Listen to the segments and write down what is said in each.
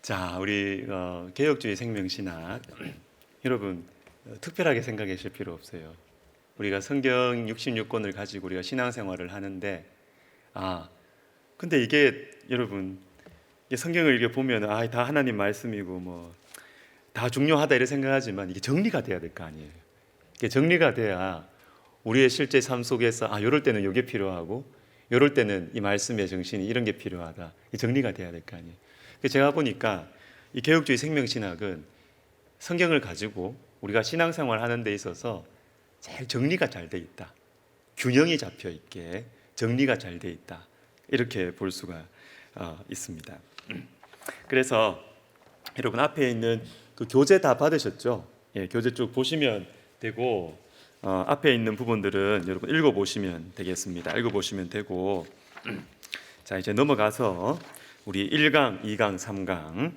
자, 우리 개혁주의 생명신학 여러분 특별하게 생각하실 필요 없어요. 우리가 성경 66권을 가지고 우리가 신앙생활을 하는데 근데 이게 여러분 성경을 이렇게 보면 다 하나님 말씀이고 뭐 다 중요하다 이렇게 생각하지만 이게 정리가 돼야 될 거 아니에요. 이게 정리가 돼야 우리의 실제 삶 속에서 이럴 때는 이게 필요하고 이럴 때는 이 말씀의 정신이 이런 게 필요하다. 이 정리가 돼야 될 거 아니에요. 제가 보니까 이 개혁주의 생명신학은 성경을 가지고 우리가 신앙생활 하는 데 있어서 제일 정리가 잘 돼 있다. 균형이 잡혀 있게 정리가 잘 돼 있다. 이렇게 볼 수가 있습니다. 그래서 여러분 앞에 있는 그 교재 다 받으셨죠? 예, 교재 쭉 보시면 되고 앞에 있는 부분들은 여러분 읽어보시면 되겠습니다. 읽어보시면 되고 자 이제 넘어가서 우리 1강, 2강, 3강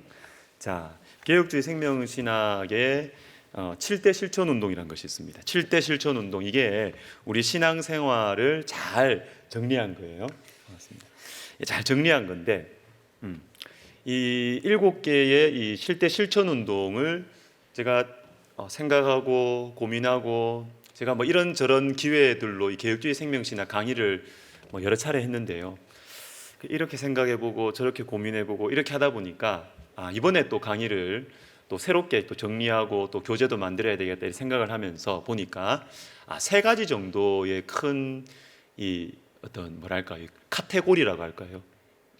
자 개혁주의 생명신학의 7대 실천운동이라는 것이 있습니다. 7대 실천운동 이게 우리 신앙생활을 잘 정리한 거예요. 맞습니다. 잘 정리한 건데 이 7개의 이 7대 실천운동을 제가 생각하고 고민하고 제가 뭐 이런저런 기회들로 이 개혁주의 생명신학 강의를 뭐 여러 차례 했는데요. 이렇게 생각해보고 저렇게 고민해보고 이렇게 하다 보니까 이번에 또 강의를 또 새롭게 또 정리하고 또 교재도 만들어야 되겠다 이렇게 생각을 하면서 보니까 3가지 정도의 큰 이 어떤 뭐랄까요 카테고리라고 할까요?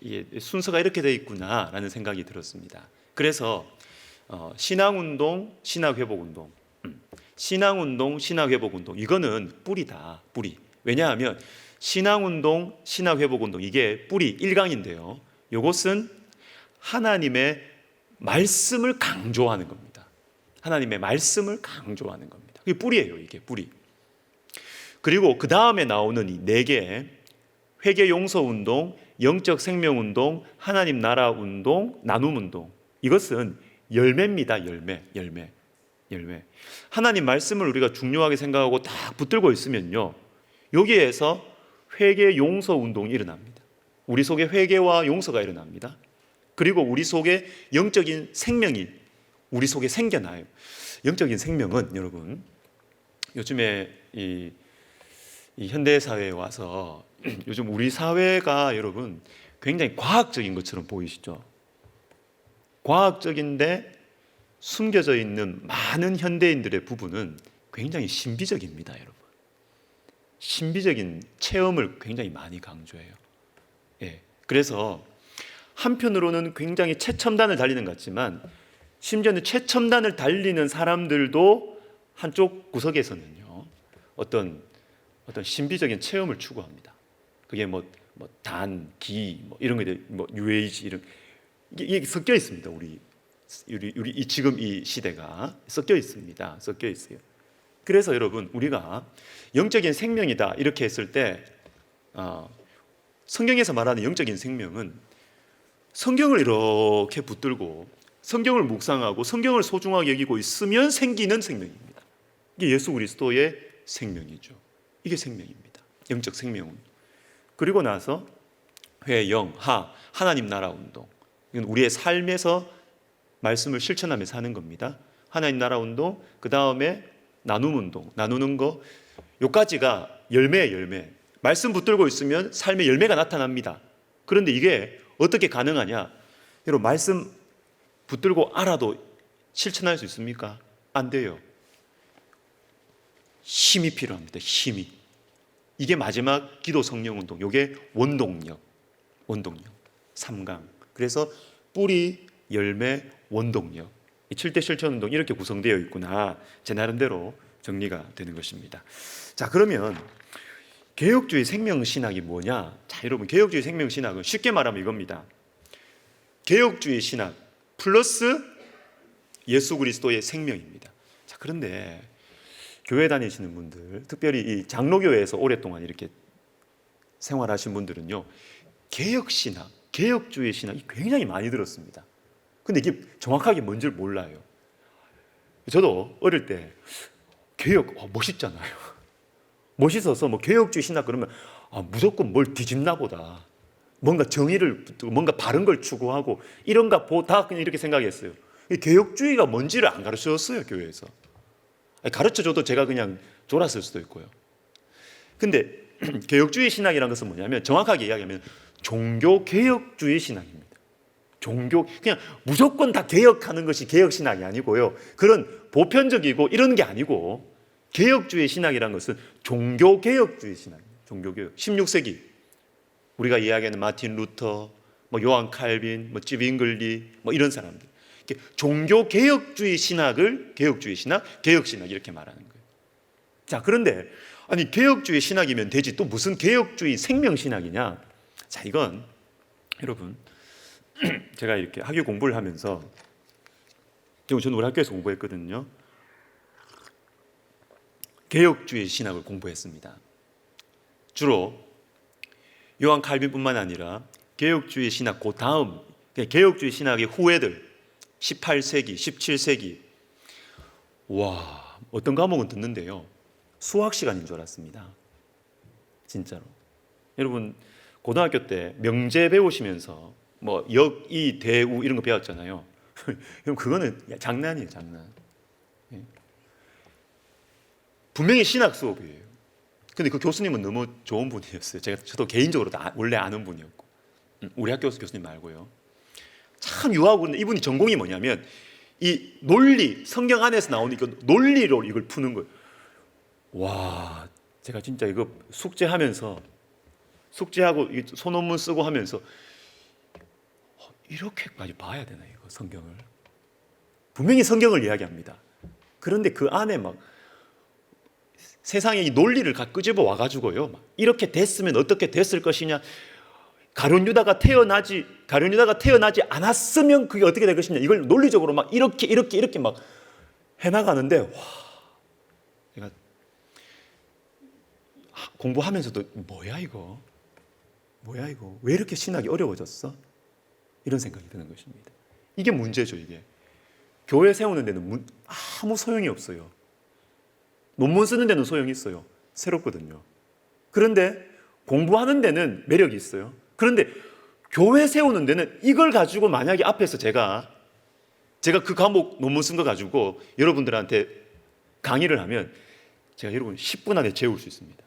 이게 순서가 이렇게 돼 있구나라는 생각이 들었습니다. 그래서 신앙운동, 신학회복운동, 신앙운동, 신학회복운동 이거는 뿌리다. 뿌리. 왜냐하면 신앙운동, 신학회복운동 이게 뿌리 1강인데요. 이것은 하나님의 말씀을 강조하는 겁니다. 하나님의 말씀을 강조하는 겁니다. 그게 뿌리예요. 이게 뿌리. 그리고 그 다음에 나오는 이 4개 회개 용서운동, 영적 생명운동, 하나님 나라운동, 나눔운동 이것은 열매입니다. 열매. 하나님 말씀을 우리가 중요하게 생각하고 딱 붙들고 있으면요 여기에서 회개 용서 운동이 일어납니다. 우리 속에 회개와 용서가 일어납니다. 그리고 우리 속에 영적인 생명이 우리 속에 생겨나요. 영적인 생명은 여러분 요즘에 이 현대 사회에 와서 요즘 우리 사회가 여러분 굉장히 과학적인 것처럼 보이시죠? 과학적인데 숨겨져 있는 많은 현대인들의 부분은 굉장히 신비적입니다, 여러분. 신비적인 체험을 굉장히 많이 강조해요. 예. 그래서 한편으로는 굉장히 최첨단을 달리는 것 같지만 심지어는 최첨단을 달리는 사람들도 한쪽 구석에서는요 어떤 신비적인 체험을 추구합니다. 그게 단, 기, 이런 거, 뉴에이지 이런 이게 섞여 있습니다. 우리 지금 이 시대가 섞여 있습니다. 섞여 있어요. 그래서 여러분 우리가 영적인 생명이다 이렇게 했을 때 성경에서 말하는 영적인 생명은 성경을 이렇게 붙들고 성경을 묵상하고 성경을 소중하게 여기고 있으면 생기는 생명입니다. 이게 예수 그리스도의 생명이죠. 이게 생명입니다. 영적 생명은. 그리고 나서 회영, 하나님 나라 운동. 이건 우리의 삶에서 말씀을 실천하며 사는 겁니다. 하나님 나라 운동, 그 다음에 나눔 운동, 나누는 거. 요까지가 열매예요, 열매. 말씀 붙들고 있으면 삶의 열매가 나타납니다. 그런데 이게 어떻게 가능하냐? 여러분 말씀 붙들고 알아도 실천할 수 있습니까? 안 돼요. 힘이 필요합니다. 힘이. 이게 마지막 기도 성령 운동. 이게 원동력. 3강. 그래서 뿌리, 열매, 원동력. 이 7대 실천 운동 이렇게 구성되어 있구나. 제 나름대로 정리가 되는 것입니다. 자, 그러면 개혁주의 생명신학이 뭐냐? 자, 여러분 개혁주의 생명신학은 쉽게 말하면 이겁니다. 개혁주의 신학 플러스 예수 그리스도의 생명입니다. 자, 그런데 교회 다니시는 분들, 특별히 이 장로교회에서 오랫동안 이렇게 생활하신 분들은요, 개혁신학, 개혁주의 신학이 굉장히 많이 들었습니다. 근데 이게 정확하게 뭔지를 몰라요. 저도 어릴 때 개혁, 멋있잖아요. 멋있어서 개혁주의 신학 그러면 무조건 뭘 뒤집나 보다. 뭔가 정의를 붙들고 뭔가 바른 걸 추구하고 이런가 보다 그냥 이렇게 생각했어요. 개혁주의가 뭔지를 안 가르쳐줬어요, 교회에서. 가르쳐줘도 제가 그냥 졸았을 수도 있고요. 근데 개혁주의 신학이라는 것은 뭐냐면 정확하게 이야기하면 종교개혁주의 신학입니다. 그냥 무조건 다 개혁하는 것이 개혁신학이 아니고요. 그런 보편적이고 이런 게 아니고 개혁주의 신학이라는 것은 종교개혁주의 신학입니다. 종교개혁. 16세기 우리가 이야기하는 마틴 루터, 요한 칼빈, 찌빙글리 이런 사람들. 종교개혁주의 신학을 개혁주의 신학, 개혁신학 이렇게 말하는 거예요. 자, 그런데 아니 개혁주의 신학이면 되지 또 무슨 개혁주의 생명신학이냐? 자, 이건 여러분 제가 이렇게 학교 공부를 하면서 저는 우리 학교에서 공부했거든요. 개혁주의 신학을 공부했습니다. 주로 요한 칼빈뿐만 아니라 개혁주의 신학 그 다음 개혁주의 신학의 후예들 18세기, 17세기 와 어떤 과목은 듣는데요. 수학 시간인 줄 알았습니다. 진짜로. 여러분 고등학교 때 명제 배우시면서 역, 이, 대우 이런 거 배웠잖아요. 그럼 그거는 장난이에요, 장난. 분명히 신학 수업이에요. 근데 그 교수님은 너무 좋은 분이었어요. 저도 개인적으로 원래 아는 분이었고, 우리 학교 교수님 말고요. 참 유하고 그런데 이분이 전공이 뭐냐면 이 논리, 성경 안에서 나오는 그 논리로 이걸 푸는 거예요. 와, 제가 진짜 이거 숙제하고 소논문 쓰고 하면서 이렇게까지 봐야 되나 이거 성경을. 분명히 성경을 이야기합니다. 그런데 그 안에 막 세상의 이 논리를 끄집어 와가지고요. 막 이렇게 됐으면 어떻게 됐을 것이냐. 가룟 유다가 태어나지 않았으면 그게 어떻게 될 것이냐. 이걸 논리적으로 막 이렇게 막 해나가는데 와, 제가 공부하면서도 뭐야 이거 왜 이렇게 신학이 어려워졌어? 이런 생각이 드는 것입니다. 이게 문제죠. 이게 교회 세우는 데는 아무 소용이 없어요. 논문 쓰는 데는 소용이 있어요. 새롭거든요. 그런데 공부하는 데는 매력이 있어요. 그런데 교회 세우는 데는 이걸 가지고 만약에 앞에서 제가 그 과목 논문 쓴 거 가지고 여러분들한테 강의를 하면 제가 여러분 10분 안에 재울 수 있습니다.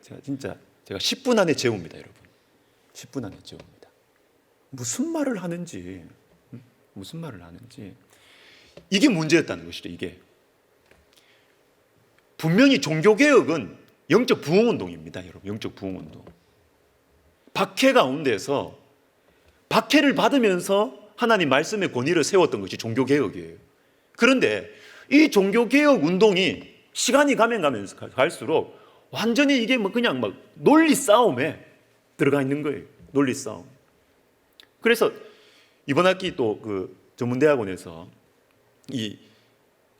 제가 10분 안에 재웁니다, 여러분. 10분 안에 재웁니다. 무슨 말을 하는지 이게 문제였다는 것이죠. 이게 분명히 종교개혁은 영적 부흥운동입니다, 여러분. 영적 부흥운동. 박해 가운데서 박해를 받으면서 하나님 말씀의 권위를 세웠던 것이 종교개혁이에요. 그런데 이 종교개혁 운동이 시간이 가면 갈수록 완전히 이게 그냥 논리 싸움에 들어가 있는 거예요. 논리 싸움. 그래서 이번 학기 또 그 전문대학원에서 이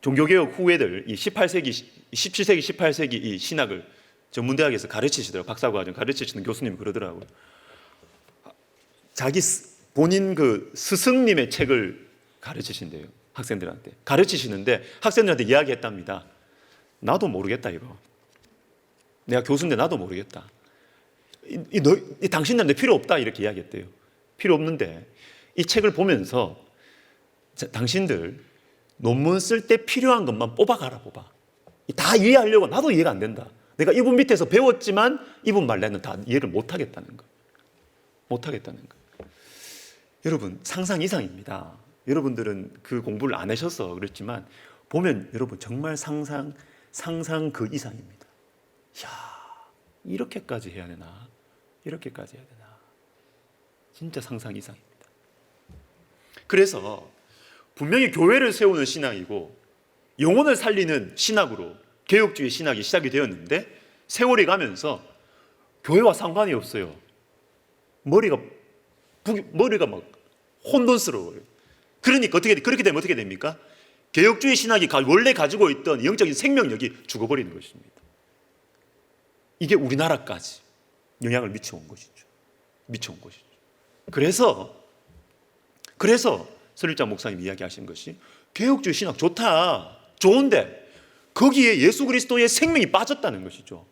종교개혁 후예들, 이 17세기, 18세기 이 신학을 전문대학에서 가르치시더라고요. 박사과정 가르치시는 교수님이 그러더라고요. 본인 그 스승님의 책을 가르치신대요. 학생들한테. 가르치시는데 학생들한테 이야기했답니다. 나도 모르겠다 이거. 내가 교수인데 나도 모르겠다. 당신들한테 필요 없다 이렇게 이야기했대요. 필요 없는데 이 책을 보면서 당신들 논문 쓸 때 필요한 것만 뽑아가라 뽑아. 다 이해하려고 나도 이해가 안 된다. 내가 이분 밑에서 배웠지만 이분 말로는 다 이해를 못하겠다는 거. 못하겠다는 거. 여러분 상상 이상입니다. 여러분들은 그 공부를 안 하셔서 그렇지만 보면 여러분 정말 상상 그 이상입니다. 이야, 이렇게까지 해야 되나? 이렇게까지 해야 되나? 진짜 상상 이상입니다. 그래서 분명히 교회를 세우는 신학이고 영혼을 살리는 신학으로 개혁주의 신학이 시작이 되었는데 세월이 가면서 교회와 상관이 없어요. 머리가 막 혼돈스러워요. 그러니까 그렇게 되면 어떻게 됩니까? 개혁주의 신학이 원래 가지고 있던 영적인 생명력이 죽어버리는 것입니다. 이게 우리나라까지 영향을 미쳐온 것이죠. 그래서 설립장 목사님 이야기하신 것이 개혁주의 신학 좋다. 좋은데 거기에 예수 그리스도의 생명이 빠졌다는 것이죠.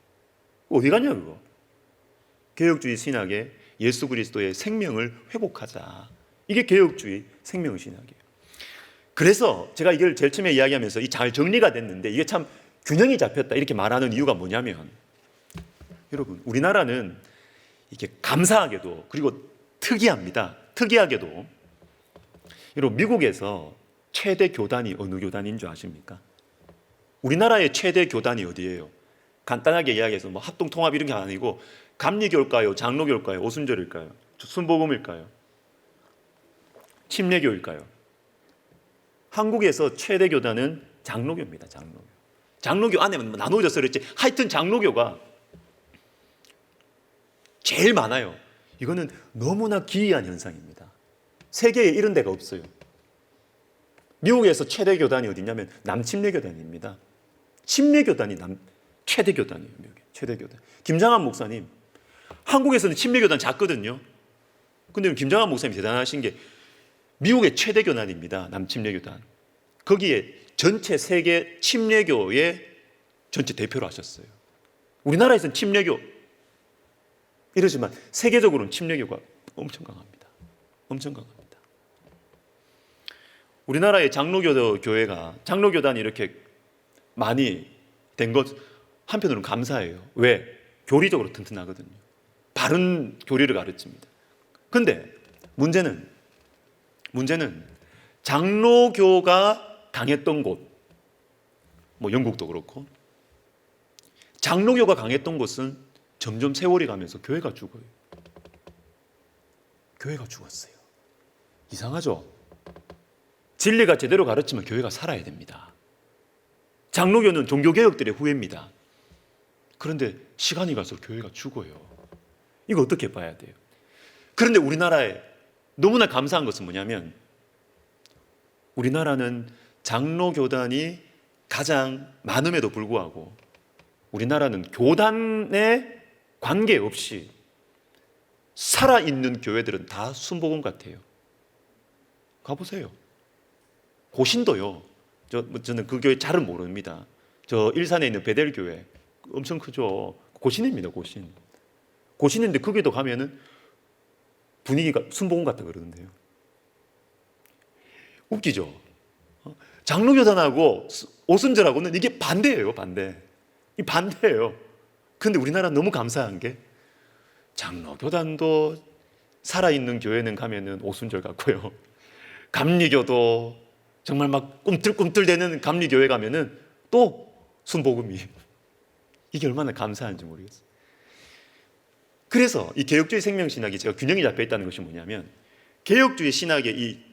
어디 가냐 그거. 개혁주의 신학의 예수 그리스도의 생명을 회복하자. 이게 개혁주의 생명신학이에요. 그래서 제가 이걸 제일 처음에 이야기하면서 이 잘 정리가 됐는데 이게 참 균형이 잡혔다 이렇게 말하는 이유가 뭐냐면, 여러분 우리나라는 이게 감사하게도 그리고 특이합니다. 특이하게도 여러분 미국에서 최대 교단이 어느 교단인 줄 아십니까? 우리나라의 최대 교단이 어디예요? 간단하게 이야기해서 뭐 합동통합 이런 게 아니고 감리교일까요? 장로교일까요? 오순절일까요? 순복음일까요? 침례교일까요? 한국에서 최대 교단은 장로교입니다. 장로교. 장로교 안에 나누어져서 그랬지 하여튼 장로교가 제일 많아요. 이거는 너무나 기이한 현상입니다. 세계에 이런 데가 없어요. 미국에서 최대 교단이 어디냐면 남침례교단입니다. 침례교단이 최대 교단이에요. 미국의 최대 교단. 김장한 목사님, 한국에서는 침례교단 작거든요. 근데 김장한 목사님이 대단하신 게 미국의 최대 교단입니다. 남침례교단. 거기에 전체 세계 침례교의 전체 대표로 하셨어요. 우리나라에서는 침례교 이러지만 세계적으로는 침례교가 엄청 강합니다. 엄청 강합니다. 우리나라의 장로교 교회가 장로교단이 이렇게 많이 된 것 한편으로는 감사해요. 왜? 교리적으로 튼튼하거든요. 바른 교리를 가르칩니다. 그런데 문제는 장로교가 강했던 곳, 뭐 영국도 그렇고 장로교가 강했던 곳은 점점 세월이 가면서 교회가 죽어요. 교회가 죽었어요. 이상하죠? 진리가 제대로 가르치면 교회가 살아야 됩니다. 장로교는 종교개혁들의 후예입니다. 그런데 시간이 갈수록 교회가 죽어요. 이거 어떻게 봐야 돼요? 그런데 우리나라에 너무나 감사한 것은 뭐냐면 우리나라는 장로교단이 가장 많음에도 불구하고 우리나라는 교단에 관계없이 살아있는 교회들은 다 순복음 같아요. 가보세요. 고신도요. 저는 그 교회 잘은 모릅니다. 저 일산에 있는 베델교회 엄청 크죠. 고신입니다. 고신. 고신인데 거기도 가면은 분위기가 순복음 같다 그러던데요. 웃기죠. 장로교단하고 오순절하고는 이게 반대예요. 반대. 이 반대예요. 그런데 우리나라 너무 감사한 게 장로교단도 살아있는 교회는 가면은 오순절 같고요. 감리교도 정말 막 꿈틀꿈틀대는 감리교회 가면은 또 순복음이. 이게 얼마나 감사한지 모르겠어요. 그래서 이 개혁주의 생명신학이 제가 균형이 잡혀 있다는 것이 뭐냐면 개혁주의 신학의 이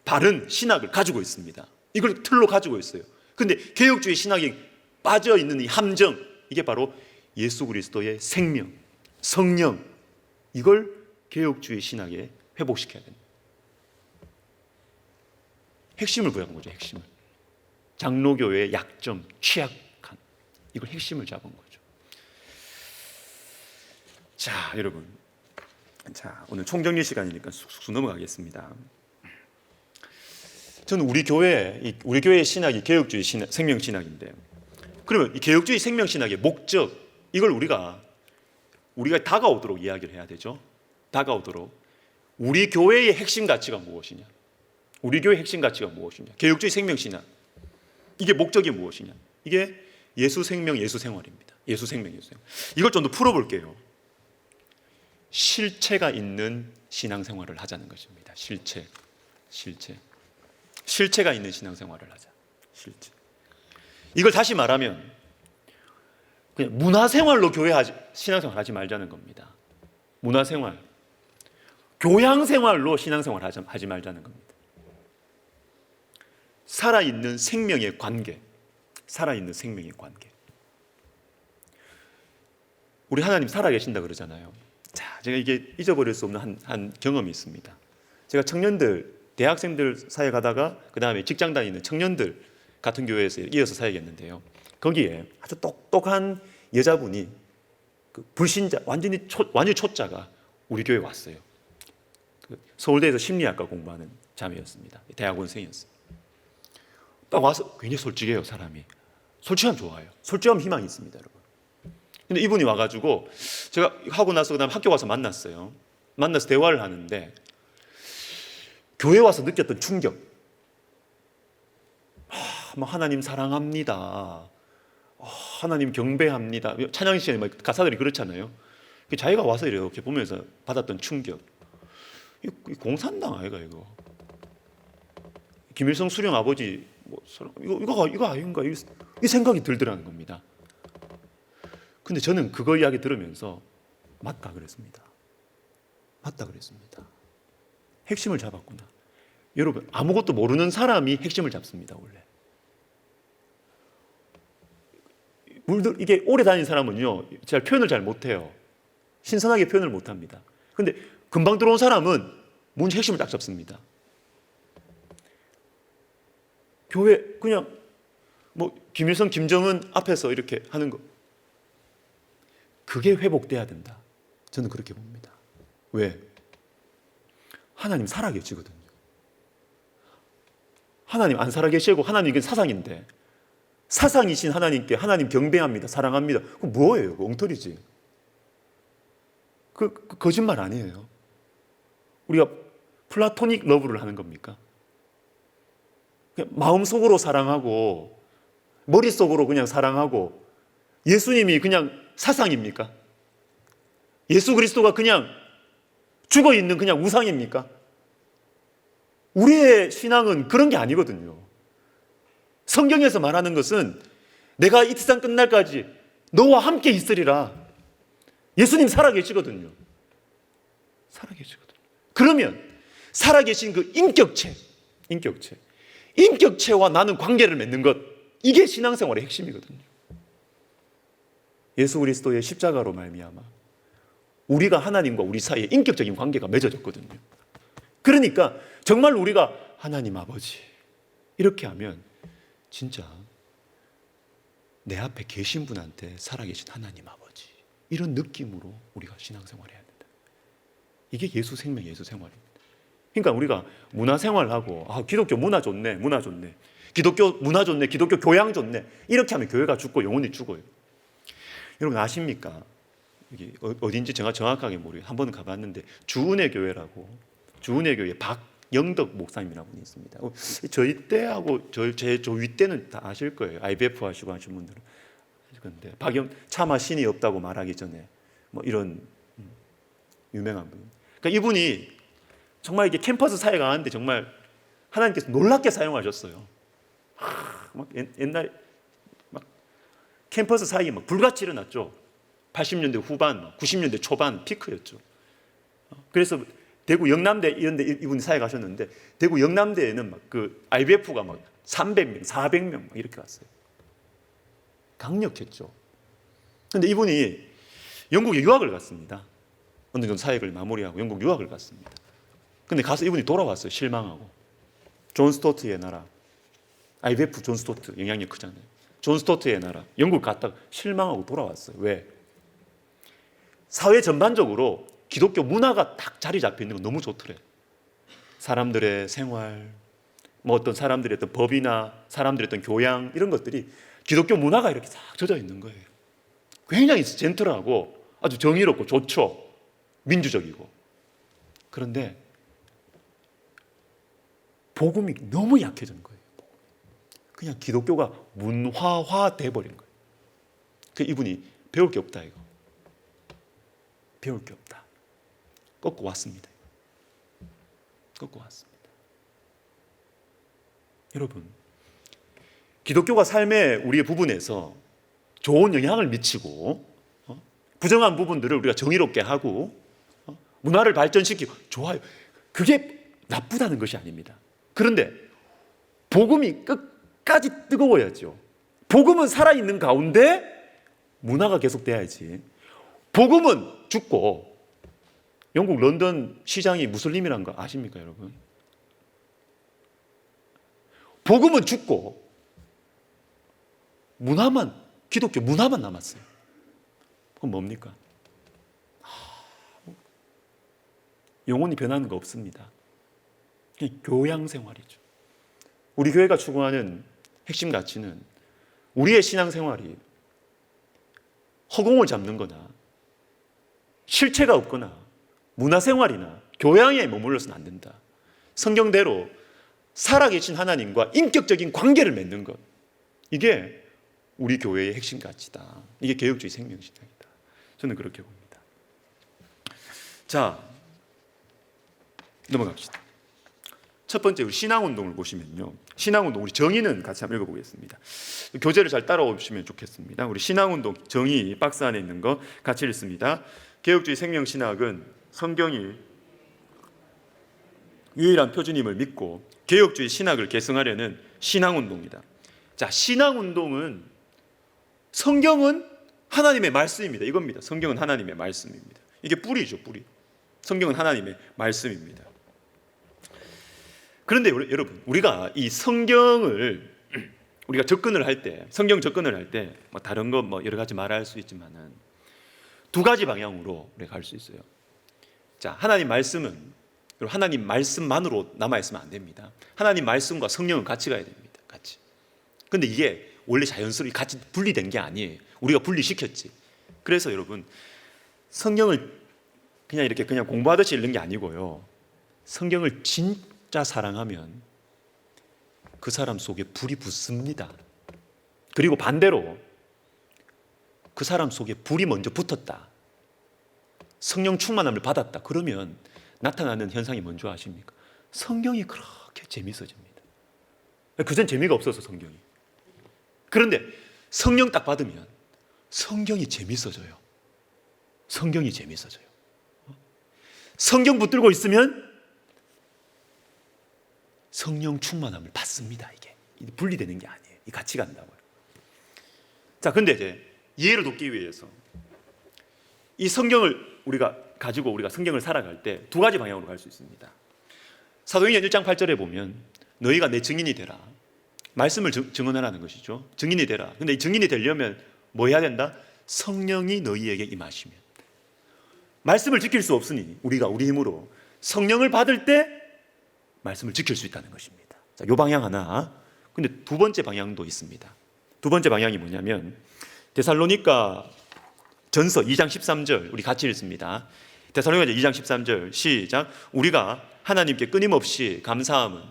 바른 신학을 가지고 있습니다. 이걸 틀로 가지고 있어요. 그런데 개혁주의 신학이 빠져 있는 이 함정, 이게 바로 예수 그리스도의 생명, 성령, 이걸 개혁주의 신학에 회복시켜야 됩니다. 핵심을 부여한 거죠. 핵심을. 장로교회의 약점, 취약한, 이걸 핵심을 잡은 거죠. 자, 여러분, 자, 오늘 총정리 시간이니까 쑥쑥 넘어가겠습니다. 저는 우리 교회의 신학이 개혁주의 신학, 생명신학인데, 그러면 이 개혁주의 생명신학의 목적, 이걸 우리가 다가오도록 이야기를 해야 되죠. 다가오도록. 우리 교회의 핵심 가치가 무엇이냐? 우리 교회의 핵심 가치가 무엇이냐? 개혁주의 생명신학. 이게 목적이 무엇이냐? 이게 예수 생명, 예수 생활입니다. 예수 생명, 예수 생활. 이걸 좀 더 풀어볼게요. 실체가 있는 신앙생활을 하자는 것입니다. 실체가 있는 신앙생활을 하자. 실체. 이걸 다시 말하면 그냥 문화생활로 신앙생활 하지 말자는 겁니다. 문화생활, 교양생활로 신앙생활 하지 말자는 겁니다. 살아있는 생명의 관계, 살아있는 생명의 관계. 우리 하나님 살아계신다 그러잖아요. 자, 제가 이게 잊어버릴 수 없는 한 경험이 있습니다. 제가 청년들, 대학생들 사회 가다가 그 다음에 직장 다니는 청년들 같은 교회에서 이어서 사역했는데요. 거기에 아주 똑똑한 여자분이 그 불신자, 완전히 초짜가 우리 교회에 왔어요. 서울대에서 심리학과 공부하는 자매였습니다. 대학원생이었어요. 딱 와서 굉장히 솔직해요, 사람이. 솔직하면 좋아요. 솔직하면 희망이 있습니다, 여러분. 근데 이분이 와가지고 제가 하고 나서 그다음 학교 가서 만났어요. 만나서 대화를 하는데 교회 와서 느꼈던 충격. 하나님 사랑합니다. 하나님 경배합니다. 찬양 시간에 가사들이 그렇잖아요. 자기가 와서 이렇게 보면서 받았던 충격. 공산당 아이가 이거. 김일성 수령 아버지 이거 아닌가 이 생각이 들더라는 겁니다. 근데 저는 그거 이야기 들으면서 맞다 그랬습니다. 맞다 그랬습니다. 핵심을 잡았구나. 여러분, 아무것도 모르는 사람이 핵심을 잡습니다. 원래 이게 오래 다닌 사람은요, 잘 표현을 잘 못해요. 신선하게 표현을 못합니다. 근데 금방 들어온 사람은 문제 핵심을 딱 잡습니다. 교회 그냥 김일성, 김정은 앞에서 이렇게 하는 거, 그게 회복돼야 된다. 저는 그렇게 봅니다. 왜? 하나님 살아계시거든요. 하나님 안 살아계시고 하나님 이건 사상인데, 사상이신 하나님께 하나님 경배합니다, 사랑합니다. 그 뭐예요? 그 엉터리지. 그 거짓말 아니에요. 우리가 플라토닉 러브를 하는 겁니까? 마음속으로 사랑하고 머릿속으로 그냥 사랑하고 예수님이 그냥 사상입니까? 예수 그리스도가 그냥 죽어있는 그냥 우상입니까? 우리의 신앙은 그런 게 아니거든요. 성경에서 말하는 것은 내가 이 세상 끝날까지 너와 함께 있으리라. 예수님 살아계시거든요. 살아계시거든요. 그러면 살아계신 그 인격체와 나는 관계를 맺는 것, 이게 신앙생활의 핵심이거든요. 예수 그리스도의 십자가로 말미암아 우리가 하나님과 우리 사이에 인격적인 관계가 맺어졌거든요. 그러니까 정말 우리가 하나님 아버지 이렇게 하면 진짜 내 앞에 계신 분한테 살아계신 하나님 아버지 이런 느낌으로 우리가 신앙생활을 해야 된다. 이게 예수 생명, 예수 생활입니다. 그러니까 우리가 문화생활하고 기독교 문화 좋네, 기독교 문화 좋네, 기독교 교양 좋네, 이렇게 하면 교회가 죽고 영혼이 죽어요. 여러분 아십니까? 여기 어딘지 제가 정확하게 모르겠어요. 한 번은 가봤는데 주은혜 교회라고, 주은혜 교회 박영덕 목사님이라고 분이 있습니다. 저희 때하고 제 윗때는 다 아실 거예요. IBF 하시고 하신 분들은 아실 건데, 차마 신이 없다고 말하기 전에 이런 유명한 분. 그러니까 이분이 정말 이게 캠퍼스 사회가 하는데 정말 하나님께서 놀랍게 사용하셨어요. 옛날 캠퍼스 사이에 불같이 일어났죠. 80년대 후반, 90년대 초반 피크였죠. 그래서 대구 영남대 이런 데 이분이 사회 가셨는데, 대구 영남대에는 그 IBF가 300명, 400명 이렇게 왔어요. 강력했죠. 근데 이분이 영국에 유학을 갔습니다. 어느 정도 사역을 마무리하고 영국 유학을 갔습니다. 근데 가서 이분이 돌아왔어요. 실망하고. 존 스토트의 나라, IBF 존 스토트 영향력 크잖아요. 존 스토트의 나라, 영국 갔다가 실망하고 돌아왔어요. 왜? 사회 전반적으로 기독교 문화가 딱 자리 잡혀 있는 건 너무 좋더래. 사람들의 생활, 어떤 사람들의 어떤 법이나 사람들의 어떤 교양, 이런 것들이 기독교 문화가 이렇게 싹 젖어 있는 거예요. 굉장히 젠틀하고 아주 정의롭고 좋죠. 민주적이고. 그런데 복음이 너무 약해진 거예요. 그냥 기독교가 문화화 돼버린 거예요. 그 이분이 배울 게 없다 이거. 배울 게 없다. 꺾고 왔습니다. 꺾고 왔습니다. 여러분, 기독교가 삶의 우리의 부분에서 좋은 영향을 미치고 부정한 부분들을 우리가 정의롭게 하고 문화를 발전시키고 좋아요. 그게 나쁘다는 것이 아닙니다. 그런데 복음이 끝까지 뜨거워야죠. 복음은 살아있는 가운데 문화가 계속돼야지. 복음은 죽고, 영국 런던 시장이 무슬림이라는 거 아십니까 여러분? 복음은 죽고 문화만, 기독교 문화만 남았어요. 그건 뭡니까? 영혼이 변하는 거 없습니다. 교양 생활이죠. 우리 교회가 추구하는 핵심 가치는 우리의 신앙 생활이 허공을 잡는 거나 실체가 없거나 문화생활이나 교양에 머물러서는 안 된다. 성경대로 살아계신 하나님과 인격적인 관계를 맺는 것, 이게 우리 교회의 핵심 가치다. 이게 개혁주의 생명신학이다. 저는 그렇게 봅니다. 자, 넘어갑시다. 첫 번째 우리 신앙운동을 보시면요, 신앙운동 우리 정의는 같이 한번 읽어보겠습니다. 교재를 잘 따라오시면 좋겠습니다. 우리 신앙운동 정의 박스 안에 있는 거 같이 읽습니다. 개혁주의 생명신학은 성경이 유일한 표준임을 믿고 개혁주의 신학을 계승하려는 신앙운동이다. 자, 신앙운동은 성경은 하나님의 말씀입니다. 이겁니다. 성경은 하나님의 말씀입니다. 이게 뿌리죠, 뿌리. 성경은 하나님의 말씀입니다. 그런데 여러분, 우리가 이 성경을 우리가 접근을 할 때, 성경 접근을 할 때 뭐 다른 거 뭐 여러 가지 말할 수 있지만은 두 가지 방향으로 우리가 갈 수 있어요. 자, 하나님 말씀은 하나님 말씀만으로 남아 있으면 안 됩니다. 하나님 말씀과 성령은 같이 가야 됩니다. 같이. 근데 이게 원래 자연스럽게 같이 분리된 게 아니에요. 우리가 분리시켰지. 그래서 여러분, 성경을 그냥 이렇게 그냥 공부하듯이 읽는 게 아니고요, 성경을 진짜 사랑하면 그 사람 속에 불이 붙습니다. 그리고 반대로 그 사람 속에 불이 먼저 붙었다, 성령 충만함을 받았다, 그러면 나타나는 현상이 뭔지 아십니까? 성경이 그렇게 재밌어집니다. 그전 재미가 없어서 성경이. 그런데 성령 딱 받으면 성경이 재밌어져요. 성경이 재밌어져요. 성경 붙들고 있으면 성령 충만함을 받습니다. 이게 분리되는 게 아니에요. 이 같이 간다고요. 자, 근데 이제 이해를 돕기 위해서 이 성경을 우리가 가지고 우리가 성경을 살아갈 때 두 가지 방향으로 갈 수 있습니다. 사도행전 1장 8절에 보면 너희가 내 증인이 되라. 말씀을 증언하라는 것이죠. 증인이 되라. 근데 이 증인이 되려면 뭐 해야 된다? 성령이 너희에게 임하시면. 말씀을 지킬 수 없으니 우리가 우리 힘으로 성령을 받을 때 말씀을 지킬 수 있다는 것입니다. 자, 요 방향 하나. 근데 두 번째 방향도 있습니다. 두 번째 방향이 뭐냐면 데살로니가 전서 2장 13절 우리 같이 읽습니다. 데살로니가 2장 13절 시작. 우리가 하나님께 끊임없이 감사함은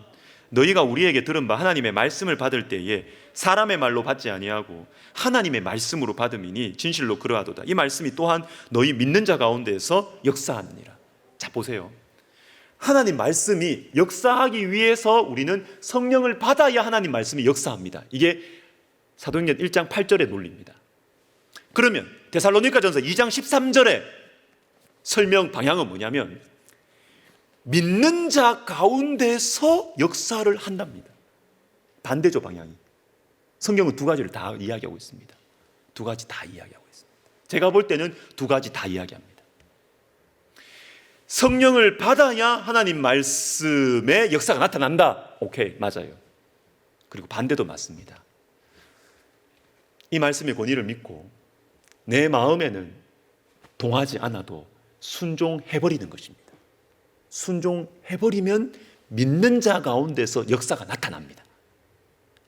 너희가 우리에게 들은 바 하나님의 말씀을 받을 때에 사람의 말로 받지 아니하고 하나님의 말씀으로 받음이니 진실로 그러하도다. 이 말씀이 또한 너희 믿는 자 가운데서 역사하느니라. 자, 보세요. 하나님 말씀이 역사하기 위해서 우리는 성령을 받아야 하나님 말씀이 역사합니다. 이게 사도행전 1장 8절의 논리입니다. 그러면 데살로니가전서 2장 13절의 설명 방향은 뭐냐면 믿는 자 가운데서 역사를 한답니다. 반대죠, 방향이. 성경은 두 가지를 다 이야기하고 있습니다. 두 가지 다 이야기하고 있습니다. 제가 볼 때는 두 가지 다 이야기합니다. 성령을 받아야 하나님 말씀의 역사가 나타난다. 오케이, 맞아요. 그리고 반대도 맞습니다. 이 말씀의 권위를 믿고 내 마음에는 동하지 않아도 순종해버리는 것입니다. 순종해버리면 믿는 자 가운데서 역사가 나타납니다.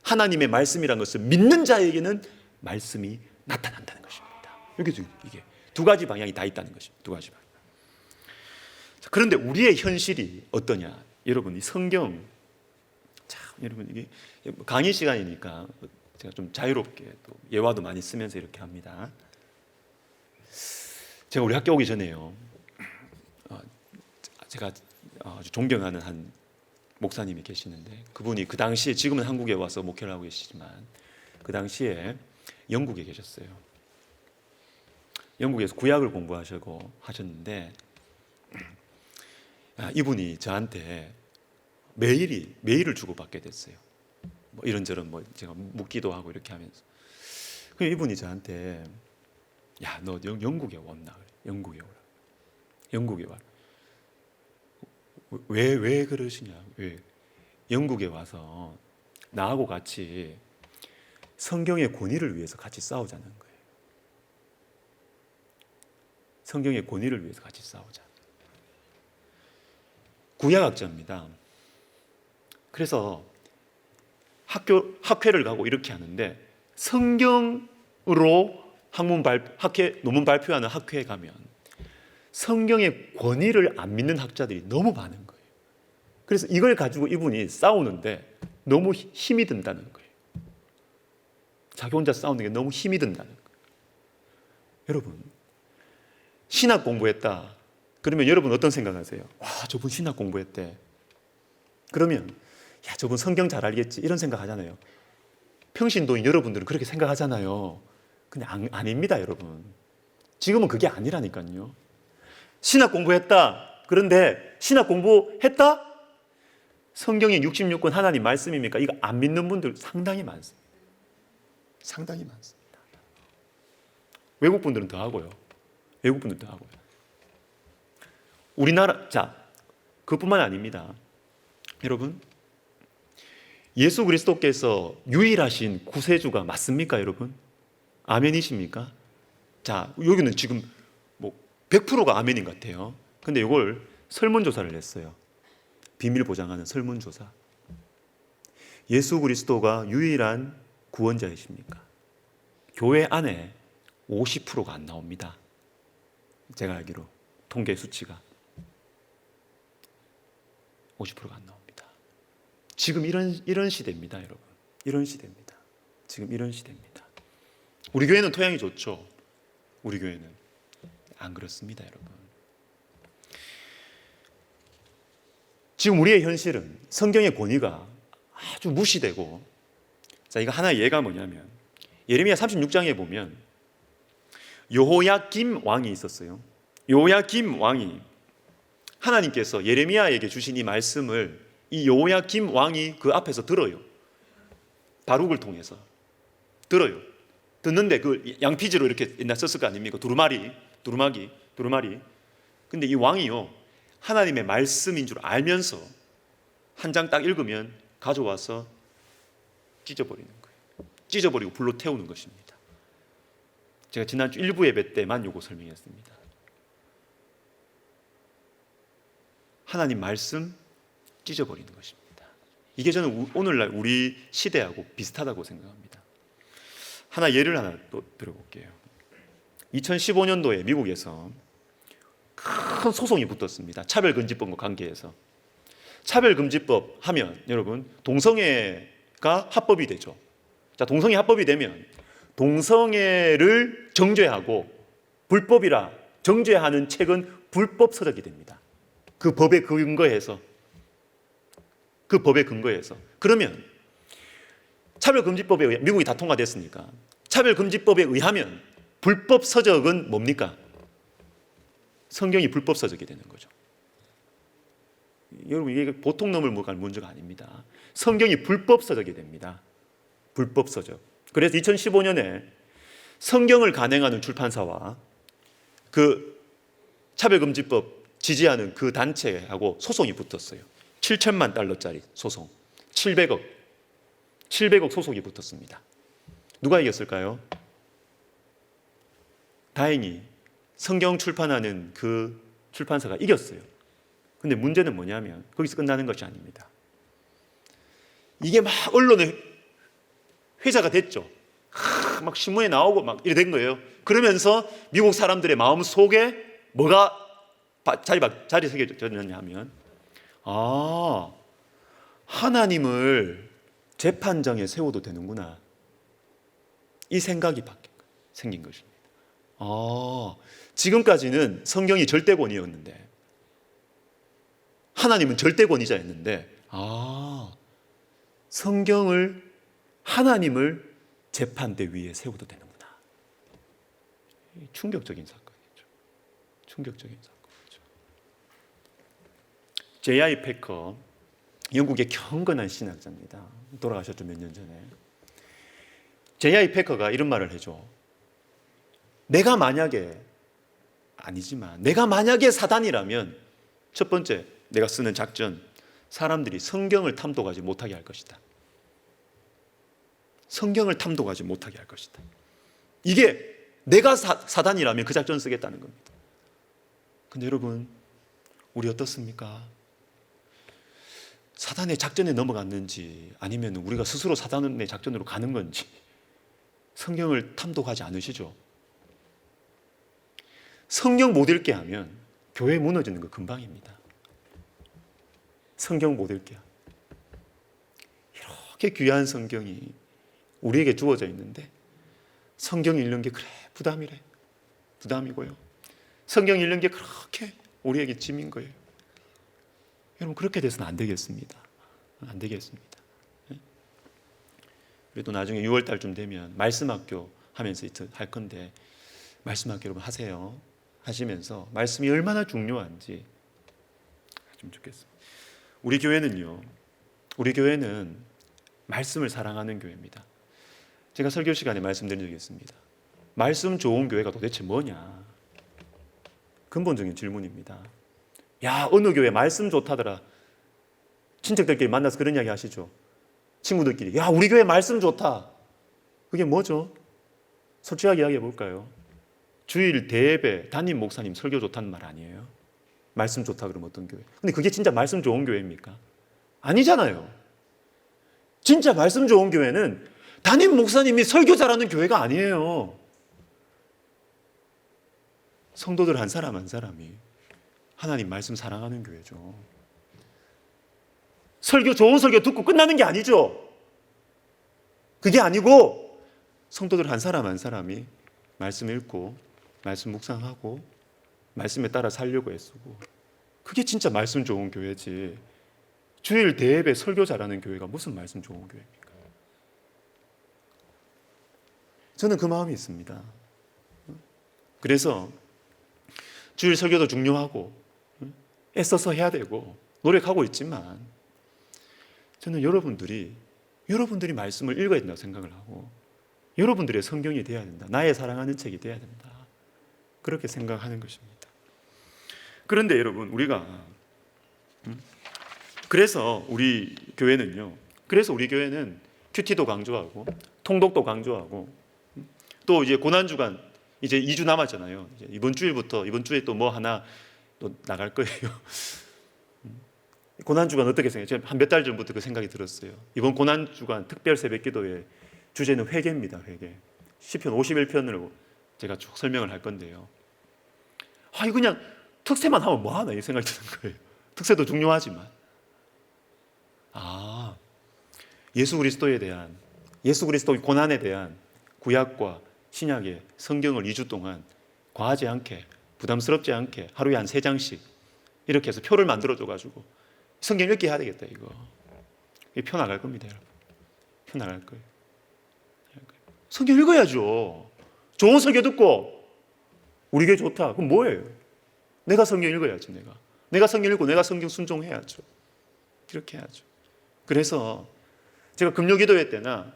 하나님의 말씀이란 것은 믿는 자에게는 말씀이 나타난다는 것입니다. 여기도 이게 두 가지 방향이 다 있다는 것입니다. 두 가지 방향. 자, 그런데 우리의 현실이 어떠냐? 여러분, 이 성경, 참 여러분, 이게 강의 시간이니까 제가 좀 자유롭게 또 예화도 많이 쓰면서 이렇게 합니다. 제가 우리 학교 오기 전에요, 제가 아주 존경하는 한 목사님이 계시는데 그분이 그 당시에, 지금은 한국에 와서 목회를 하고 계시지만 그 당시에 영국에 계셨어요. 영국에서 구약을 공부하시고 하셨는데 이분이 저한테 메일을 주고받게 됐어요. 뭐 이런저런 뭐 제가 묻기도 하고 이렇게 하면서. 그럼 이분이 저한테 야, 너 영국에 왔나? 그래. 영국에 오라. 영국에 와라. 왜 그러시냐? 왜? 영국에 와서 나하고 같이 성경의 권위를 위해서 같이 싸우자는 거예요. 성경의 권위를 위해서 같이 싸우자. 구약학자입니다. 그래서 학회를 가고 이렇게 하는데 성경으로 논문 발표하는 학회에 가면 성경의 권위를 안 믿는 학자들이 너무 많은 거예요. 그래서 이걸 가지고 이분이 싸우는데 너무 힘이 든다는 거예요. 자기 혼자 싸우는 게 너무 힘이 든다는 거예요. 여러분, 신학 공부했다. 그러면 여러분 어떤 생각하세요? 와, 저분 신학 공부했대. 그러면 야, 저분 성경 잘 알겠지. 이런 생각 하잖아요. 평신도인 여러분들은 그렇게 생각하잖아요. 근데 아닙니다, 여러분. 지금은 그게 아니라니까요. 신학 공부했다. 그런데 신학 공부했다? 성경의 66권 하나님 말씀입니까? 이거 안 믿는 분들 상당히 많습니다. 상당히 많습니다. 외국 분들은 더 하고요. 외국 분들도 하고요. 우리나라, 자, 그뿐만 아닙니다. 여러분, 예수 그리스도께서 유일하신 구세주가 맞습니까, 여러분? 아멘이십니까? 자, 여기는 지금 뭐 100%가 아멘인 것 같아요. 근데 이걸 설문조사를 했어요. 비밀 보장하는 설문조사. 예수 그리스도가 유일한 구원자이십니까? 교회 안에 50%가 안 나옵니다. 제가 알기로 통계 수치가 50%가 안 나옵니다. 지금 이런 시대입니다, 여러분. 이런 시대입니다. 지금 이런 시대입니다. 우리 교회는 토양이 좋죠. 우리 교회는 안 그렇습니다, 여러분. 지금 우리의 현실은 성경의 권위가 아주 무시되고, 자, 이거 하나의 예가 뭐냐면 예레미야 36장에 보면 여호야김 왕이 있었어요. 여호야김 왕이 하나님께서 예레미야에게 주신 이 말씀을 이 여호야김 왕이 그 앞에서 들어요. 바룩을 통해서 들어요. 듣는데 그 양피지로 이렇게 옛날 썼을 거 아닙니까? 두루마기. 근데 이 왕이요, 하나님의 말씀인 줄 알면서 한 장 딱 읽으면 가져와서 찢어버리는 거예요. 찢어버리고 불로 태우는 것입니다. 제가 지난주 일부 예배 때만 요거 설명했습니다. 하나님 말씀 찢어버리는 것입니다. 이게 저는 오늘날 우리 시대하고 비슷하다고 생각합니다. 예를 하나 또 들어볼게요. 2015년도에 미국에서 큰 소송이 붙었습니다. 차별금지법과 관계해서. 차별금지법 하면 여러분 동성애가 합법이 되죠. 자, 동성애 합법이 되면 동성애를 정죄하고 불법이라 정죄하는 책은 불법 서적이 됩니다. 그 법에 근거해서. 그러면 차별금지법에 의해 미국이 다 통과됐으니까 차별금지법에 의하면 불법 서적은 뭡니까? 성경이 불법 서적이 되는 거죠. 여러분, 이게 보통 넘을 문제가 아닙니다. 성경이 불법 서적이 됩니다. 불법 서적. 그래서 2015년에 성경을 간행하는 출판사와 그 차별금지법 지지하는 그 단체하고 소송이 붙었어요. 7천만 달러짜리 소송. 700억 소송이 붙었습니다. 누가 이겼을까요? 다행히 성경 출판하는 그 출판사가 이겼어요. 근데 문제는 뭐냐면 거기서 끝나는 것이 아닙니다. 이게 막 언론에 회자가 됐죠. 막 신문에 나오고 막 이래 된 거예요. 그러면서 미국 사람들의 마음 속에 뭐가 자리 새겨졌느냐 하면, 하나님을 재판장에 세워도 되는구나, 이 생각이 생긴 것입니다. 지금까지는 성경이 절대권이었는데, 하나님은 절대권위자였는데, 하나님을 재판대 위에 세워도 되는구나. 충격적인 사건이죠. 충격적인 사건이죠. J.I. 패커, 영국의 경건한 신학자입니다. 돌아가셨죠, 몇 년 전에. J.I. 패커가 이런 말을 해줘. 내가 만약에 사단이라면 첫 번째 내가 쓰는 작전, 사람들이 성경을 탐독하지 못하게 할 것이다. 성경을 탐독하지 못하게 할 것이다. 이게 내가 사단이라면 그 작전 쓰겠다는 겁니다. 근데 여러분, 우리 어떻습니까? 사단의 작전에 넘어갔는지 아니면 우리가 스스로 사단의 작전으로 가는 건지 성경을 탐독하지 않으시죠? 성경 못 읽게 하면 교회 무너지는 거 금방입니다. 성경 못 읽게 하면. 이렇게 귀한 성경이 우리에게 주어져 있는데 성경 읽는 게 그래 부담이래. 부담이고요. 성경 읽는 게 그렇게 우리에게 짐인 거예요. 여러분 그렇게 돼서는 안 되겠습니다. 안 되겠습니다. 그래도 나중에 6월 달쯤 되면 말씀학교 하면서 할 건데 말씀학교 여러분 하세요. 하시면서 말씀이 얼마나 중요한지 좀 좋겠습니다. 우리 교회는 말씀을 사랑하는 교회입니다. 제가 설교 시간에 말씀드린 적이 있습니다. 말씀 좋은 교회가 도대체 뭐냐? 근본적인 질문입니다. 야, 어느 교회 말씀 좋다더라. 친척들끼리 만나서 그런 이야기 하시죠. 친구들끼리. 야, 우리 교회 말씀 좋다. 그게 뭐죠? 솔직하게 이야기해 볼까요? 주일 대예배 담임 목사님 설교 좋다는 말 아니에요? 말씀 좋다 그러면 어떤 교회? 근데 그게 진짜 말씀 좋은 교회입니까? 아니잖아요. 진짜 말씀 좋은 교회는 담임 목사님이 설교 잘하는 교회가 아니에요. 성도들 한 사람 한 사람이 하나님 말씀 사랑하는 교회죠. 좋은 설교 듣고 끝나는 게 아니죠. 그게 아니고 성도들 한 사람 한 사람이 말씀 읽고 말씀 묵상하고 말씀에 따라 살려고 애쓰고 그게 진짜 말씀 좋은 교회지. 주일 대예배 설교 잘하는 교회가 무슨 말씀 좋은 교회입니까? 저는 그 마음이 있습니다. 그래서 주일 설교도 중요하고 애써서 해야 되고 노력하고 있지만 저는 여러분들이 말씀을 읽어야 된다고 생각을 하고 여러분들의 성경이 돼야 된다. 나의 사랑하는 책이 돼야 된다. 그렇게 생각하는 것입니다. 그런데 여러분 우리가 그래서 우리 교회는 큐티도 강조하고 통독도 강조하고 또 이제 고난주간 이제 2주 남았잖아요. 이제 이번 주에 또 뭐 하나 또 나갈 거예요. 고난주간 어떻게 생각해요? 제가 한 몇 달 전부터 그 생각이 들었어요. 이번 고난주간 특별 새벽기도의 주제는 회개입니다. 회개. 시편 51편으로 제가 쭉 설명을 할 건데요. 이거 그냥 특세만 하면 뭐하나 이 생각이 드는 거예요. 특세도 중요하지만 예수 그리스도의 고난에 대한 구약과 신약의 성경을 2주 동안 과하지 않게 부담스럽지 않게 하루에 한 3장씩 이렇게 해서 표를 만들어줘가지고 성경 읽게 해야 되겠다. 이거 표 나갈 겁니다. 여러분 표 나갈 거예요. 성경 읽어야죠. 좋은 설교 듣고 우리 교회 좋다. 그럼 뭐예요? 내가 성경 읽어야지. 내가 성경 읽고 내가 성경 순종해야죠. 이렇게 해야죠. 그래서 제가 금요기도회 때나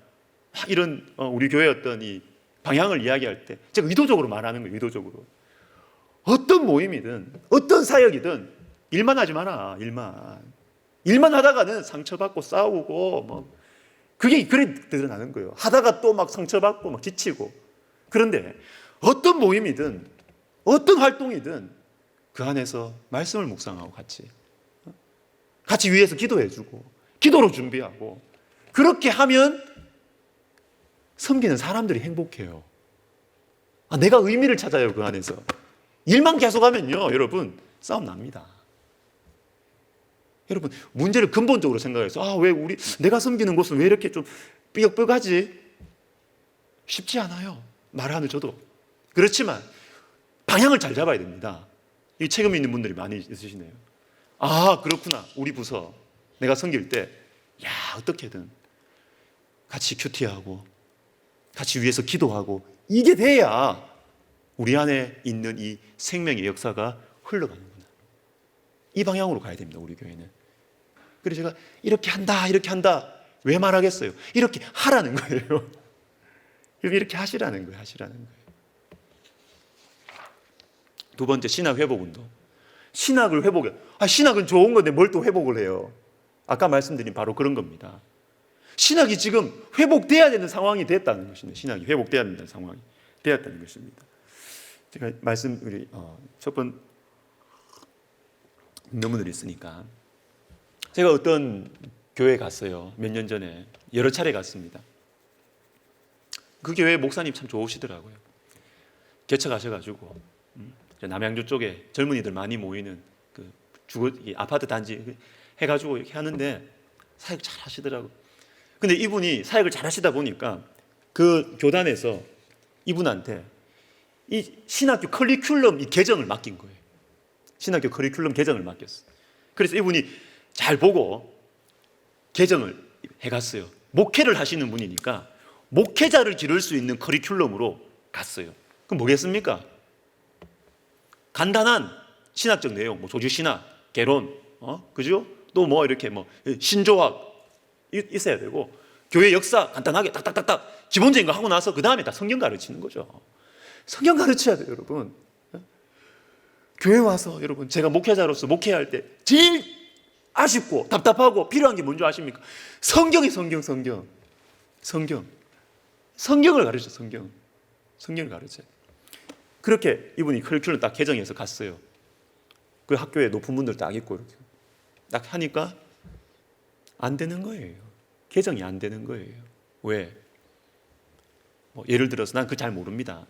이런 우리 교회 어떤 이 방향을 이야기할 때 제가 의도적으로 말하는 거예요. 의도적으로. 어떤 모임이든 어떤 사역이든 일만 하지 마라. 일만 하다가는 상처받고 싸우고 뭐 그게 그래 드러나는 거예요. 하다가 또 막 상처받고 막 지치고. 그런데 어떤 모임이든 어떤 활동이든 그 안에서 말씀을 묵상하고 같이 위에서 기도해주고 기도로 준비하고 그렇게 하면 섬기는 사람들이 행복해요. 내가 의미를 찾아요. 그 안에서. 일만 계속하면요 여러분 싸움 납니다. 여러분 문제를 근본적으로 생각해서 왜 내가 섬기는 곳은 왜 이렇게 좀 삐걱삐걱하지? 쉽지 않아요. 말하는 저도. 그렇지만 방향을 잘 잡아야 됩니다. 이 책임 있는 분들이 많이 있으시네요. 그렇구나. 우리 부서 내가 섬길 때 어떻게든 같이 큐티하고 같이 위해서 기도하고 이게 돼야 우리 안에 있는 이 생명의 역사가 흘러가는구나. 이 방향으로 가야 됩니다. 우리 교회는. 그래서 제가 이렇게 한다 왜 말하겠어요? 이렇게 하라는 거예요. 이렇게 하시라는 거예요. 두 번째 신학 회복 운동. 신학을 회복해. 신학은 좋은 건데 뭘 또 회복을 해요? 아까 말씀드린 바로 그런 겁니다. 신학이 지금 회복돼야 되는 상황이 됐다는 것입니다. 신학이 회복돼야 되는 상황이 되었다는 것입니다. 제가 첫번 논문들이 있으니까 제가 어떤 교회에 갔어요. 몇 년 전에 여러 차례 갔습니다. 그 교회 목사님 참 좋으시더라고요. 개척하셔가지고 남양주 쪽에 젊은이들 많이 모이는 그 주거 아파트 단지 해가지고 이렇게 하는데 사역 잘 하시더라고. 근데 이분이 사역을 잘 하시다 보니까 그 교단에서 이분한테 이 신학교 커리큘럼 이 개정을 맡긴 거예요. 신학교 커리큘럼 개정을 맡겼어. 그래서 이분이 잘 보고 개정을 해갔어요. 목회를 하시는 분이니까 목회자를 기를 수 있는 커리큘럼으로 갔어요. 그럼 뭐겠습니까? 간단한 신학적 내용, 뭐 조주신학, 개론, 그죠? 또 뭐 이렇게 뭐 신조학 있어야 되고, 교회 역사 간단하게 딱딱딱딱 기본적인 거 하고 나서 그 다음에 다 성경 가르치는 거죠. 성경 가르쳐야 돼요, 여러분. 교회 와서 여러분 제가 목회자로서 목회할 때 제일 아쉽고 답답하고 필요한 게 뭔지 아십니까? 성경이 성경을 가르쳐. 성경을 가르쳐. 그렇게 이분이 커리큘럼 딱 개정해서 갔어요. 그 학교에 높은 분들 딱 있고 이렇게 딱 하니까 안 되는 거예요. 개정이 안 되는 거예요. 왜? 뭐 예를 들어서 난 그거 잘 모릅니다.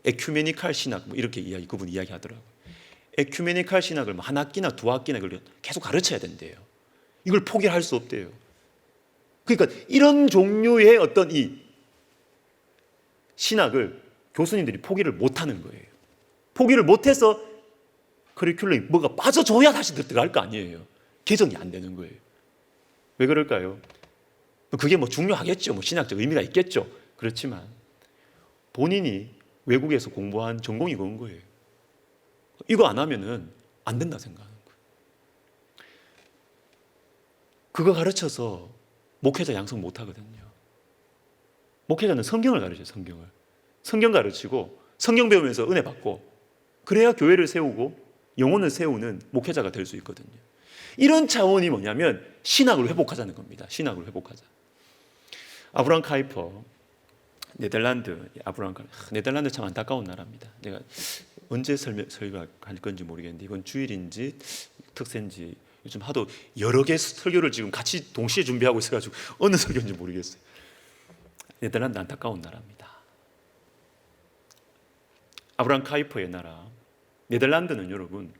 에큐메니칼 신학 뭐 이렇게 그분이 이야기하더라고요. 에큐메니칼 신학을 뭐 한 학기나 두 학기나 계속 가르쳐야 된대요. 이걸 포기할 수 없대요. 그러니까 이런 종류의 어떤 이 신학을 교수님들이 포기를 못하는 거예요. 포기를 못해서 커리큘럼이 뭐가 빠져줘야 다시 들어갈 거 아니에요. 개정이 안 되는 거예요. 왜 그럴까요? 그게 뭐 중요하겠죠. 뭐 신학적 의미가 있겠죠. 그렇지만 본인이 외국에서 공부한 전공이 그런 거예요. 이거 안 하면은 안 된다 생각하는 거예요. 그거 가르쳐서 목회자 양성 못 하거든요. 목회자는 성경을 가르쳐요. 성경 가르치고 성경 배우면서 은혜 받고 그래야 교회를 세우고 영혼을 세우는 목회자가 될 수 있거든요. 이런 차원이 뭐냐면 신학을 회복하자는 겁니다. 신학을 회복하자. 아브라함 카이퍼 네덜란드 네덜란드 참 안타까운 나라입니다. 내가 언제 설교할 건지 모르겠는데 이번 주일인지 특세인지 요즘 하도 여러 개 설교를 지금 같이 동시에 준비하고 있어가지고 어느 설교인지 모르겠어요. 네덜란드 안타까운 나라입니다. 아브라함 카이퍼의 나라 네덜란드는 여러분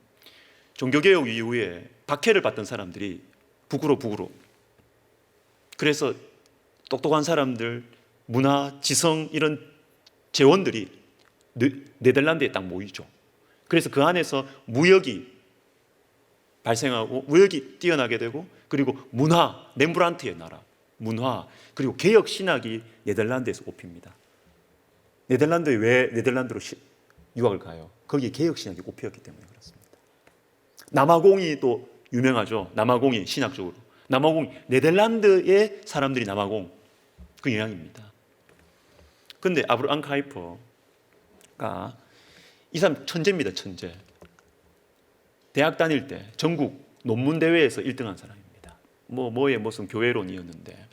종교개혁 이후에 박해를 받던 사람들이 북으로 그래서 똑똑한 사람들 문화, 지성 이런 재원들이 네덜란드에 딱 모이죠. 그래서 그 안에서 무역이 발생하고 무역이 뛰어나게 되고 그리고 문화, 렘브란트의 나라 문화 그리고 개혁 신학이 네덜란드에서 뽑힙니다. 네덜란드에 왜 네덜란드로 유학을 가요? 거기에 개혁 신학이 뽑혔기 때문에 그렇습니다. 남아공이 또 유명하죠. 남아공이 신학적으로 남아공 네덜란드의 사람들이 남아공 그 영향입니다. 그런데 아브라함 카이퍼가 이 사람 천재입니다. 천재. 대학 다닐 때 전국 논문 대회에서 1등한 사람입니다. 뭐에 무슨 교회론이었는데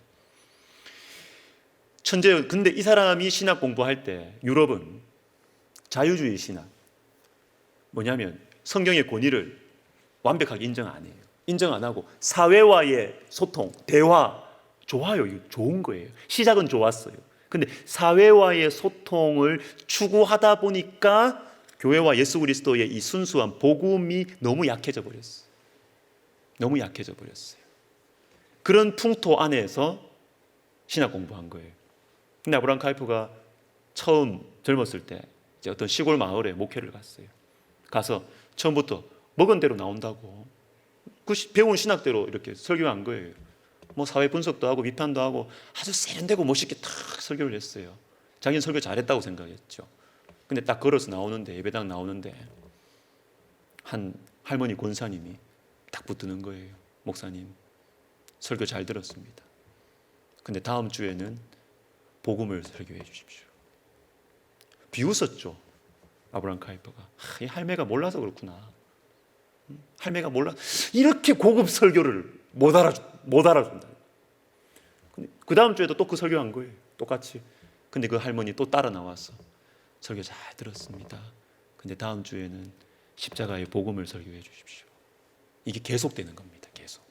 천재. 근데 이 사람이 신학 공부할 때 유럽은 자유주의 신학 뭐냐면 성경의 권위를 완벽하게 인정 안 해요. 인정 안 하고 사회와의 소통, 대화 좋아요. 이거 좋은 거예요. 시작은 좋았어요. 근데 사회와의 소통을 추구하다 보니까 교회와 예수 그리스도의 이 순수한 복음이 너무 약해져 버렸어요. 너무 약해져 버렸어요. 그런 풍토 안에서 신학 공부한 거예요. 근데 아브라함 카이퍼가 처음 젊었을 때 이제 어떤 시골 마을에 목회를 갔어요. 가서 처음부터 먹은 대로 나온다고 그 배운 신학대로 이렇게 설교한 거예요. 뭐 사회 분석도 하고 비판도 하고 아주 세련되고 멋있게 탁 설교를 했어요. 자기는 설교 잘했다고 생각했죠. 근데 딱 걸어서 나오는데 예배당 나오는데 한 할머니 권사님이 딱 붙드는 거예요. 목사님 설교 잘 들었습니다. 근데 다음 주에는 복음을 설교해 주십시오. 비웃었죠. 아브라함 카이퍼가 이 할매가 몰라서 그렇구나. 할매가 몰라 이렇게 고급 설교를 못 알아준다. 그 다음 주에도 또 그 설교한 거예요. 똑같이. 근데 그 할머니 또 따라 나와서 설교 잘 들었습니다. 근데 다음 주에는 십자가의 복음을 설교해 주십시오. 이게 계속되는 겁니다. 계속.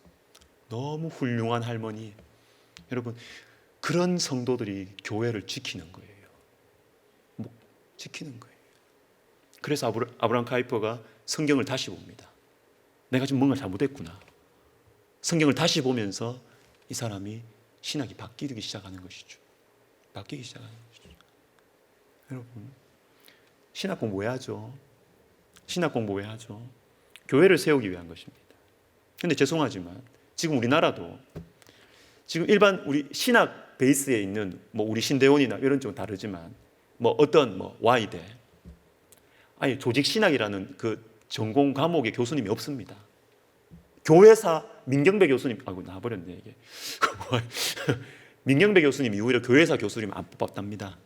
너무 훌륭한 할머니. 여러분 그런 성도들이 교회를 지키는 거예요. 지키는 거예요. 그래서 아브라함 카이퍼가 성경을 다시 봅니다. 내가 지금 뭔가 잘못했구나. 성경을 다시 보면서 이 사람이 신학이 바뀌기 시작하는 것이죠. 바뀌기 시작하는 것이죠. 여러분, 신학 공부해야죠. 신학 공부해야죠. 교회를 세우기 위한 것입니다. 그런데 죄송하지만 지금 우리나라도 지금 일반 우리 신학 베이스에 있는 뭐 우리 신대원이나 이런 쪽은 다르지만 뭐 어떤 뭐 Y대 아니 조직 신학이라는 그 전공 과목의 교수님이 없습니다. 교회사 민경배 교수님 나와버렸네 이게. 민경배 교수님이 오히려 교회사 교수님 안 뽑았답니다.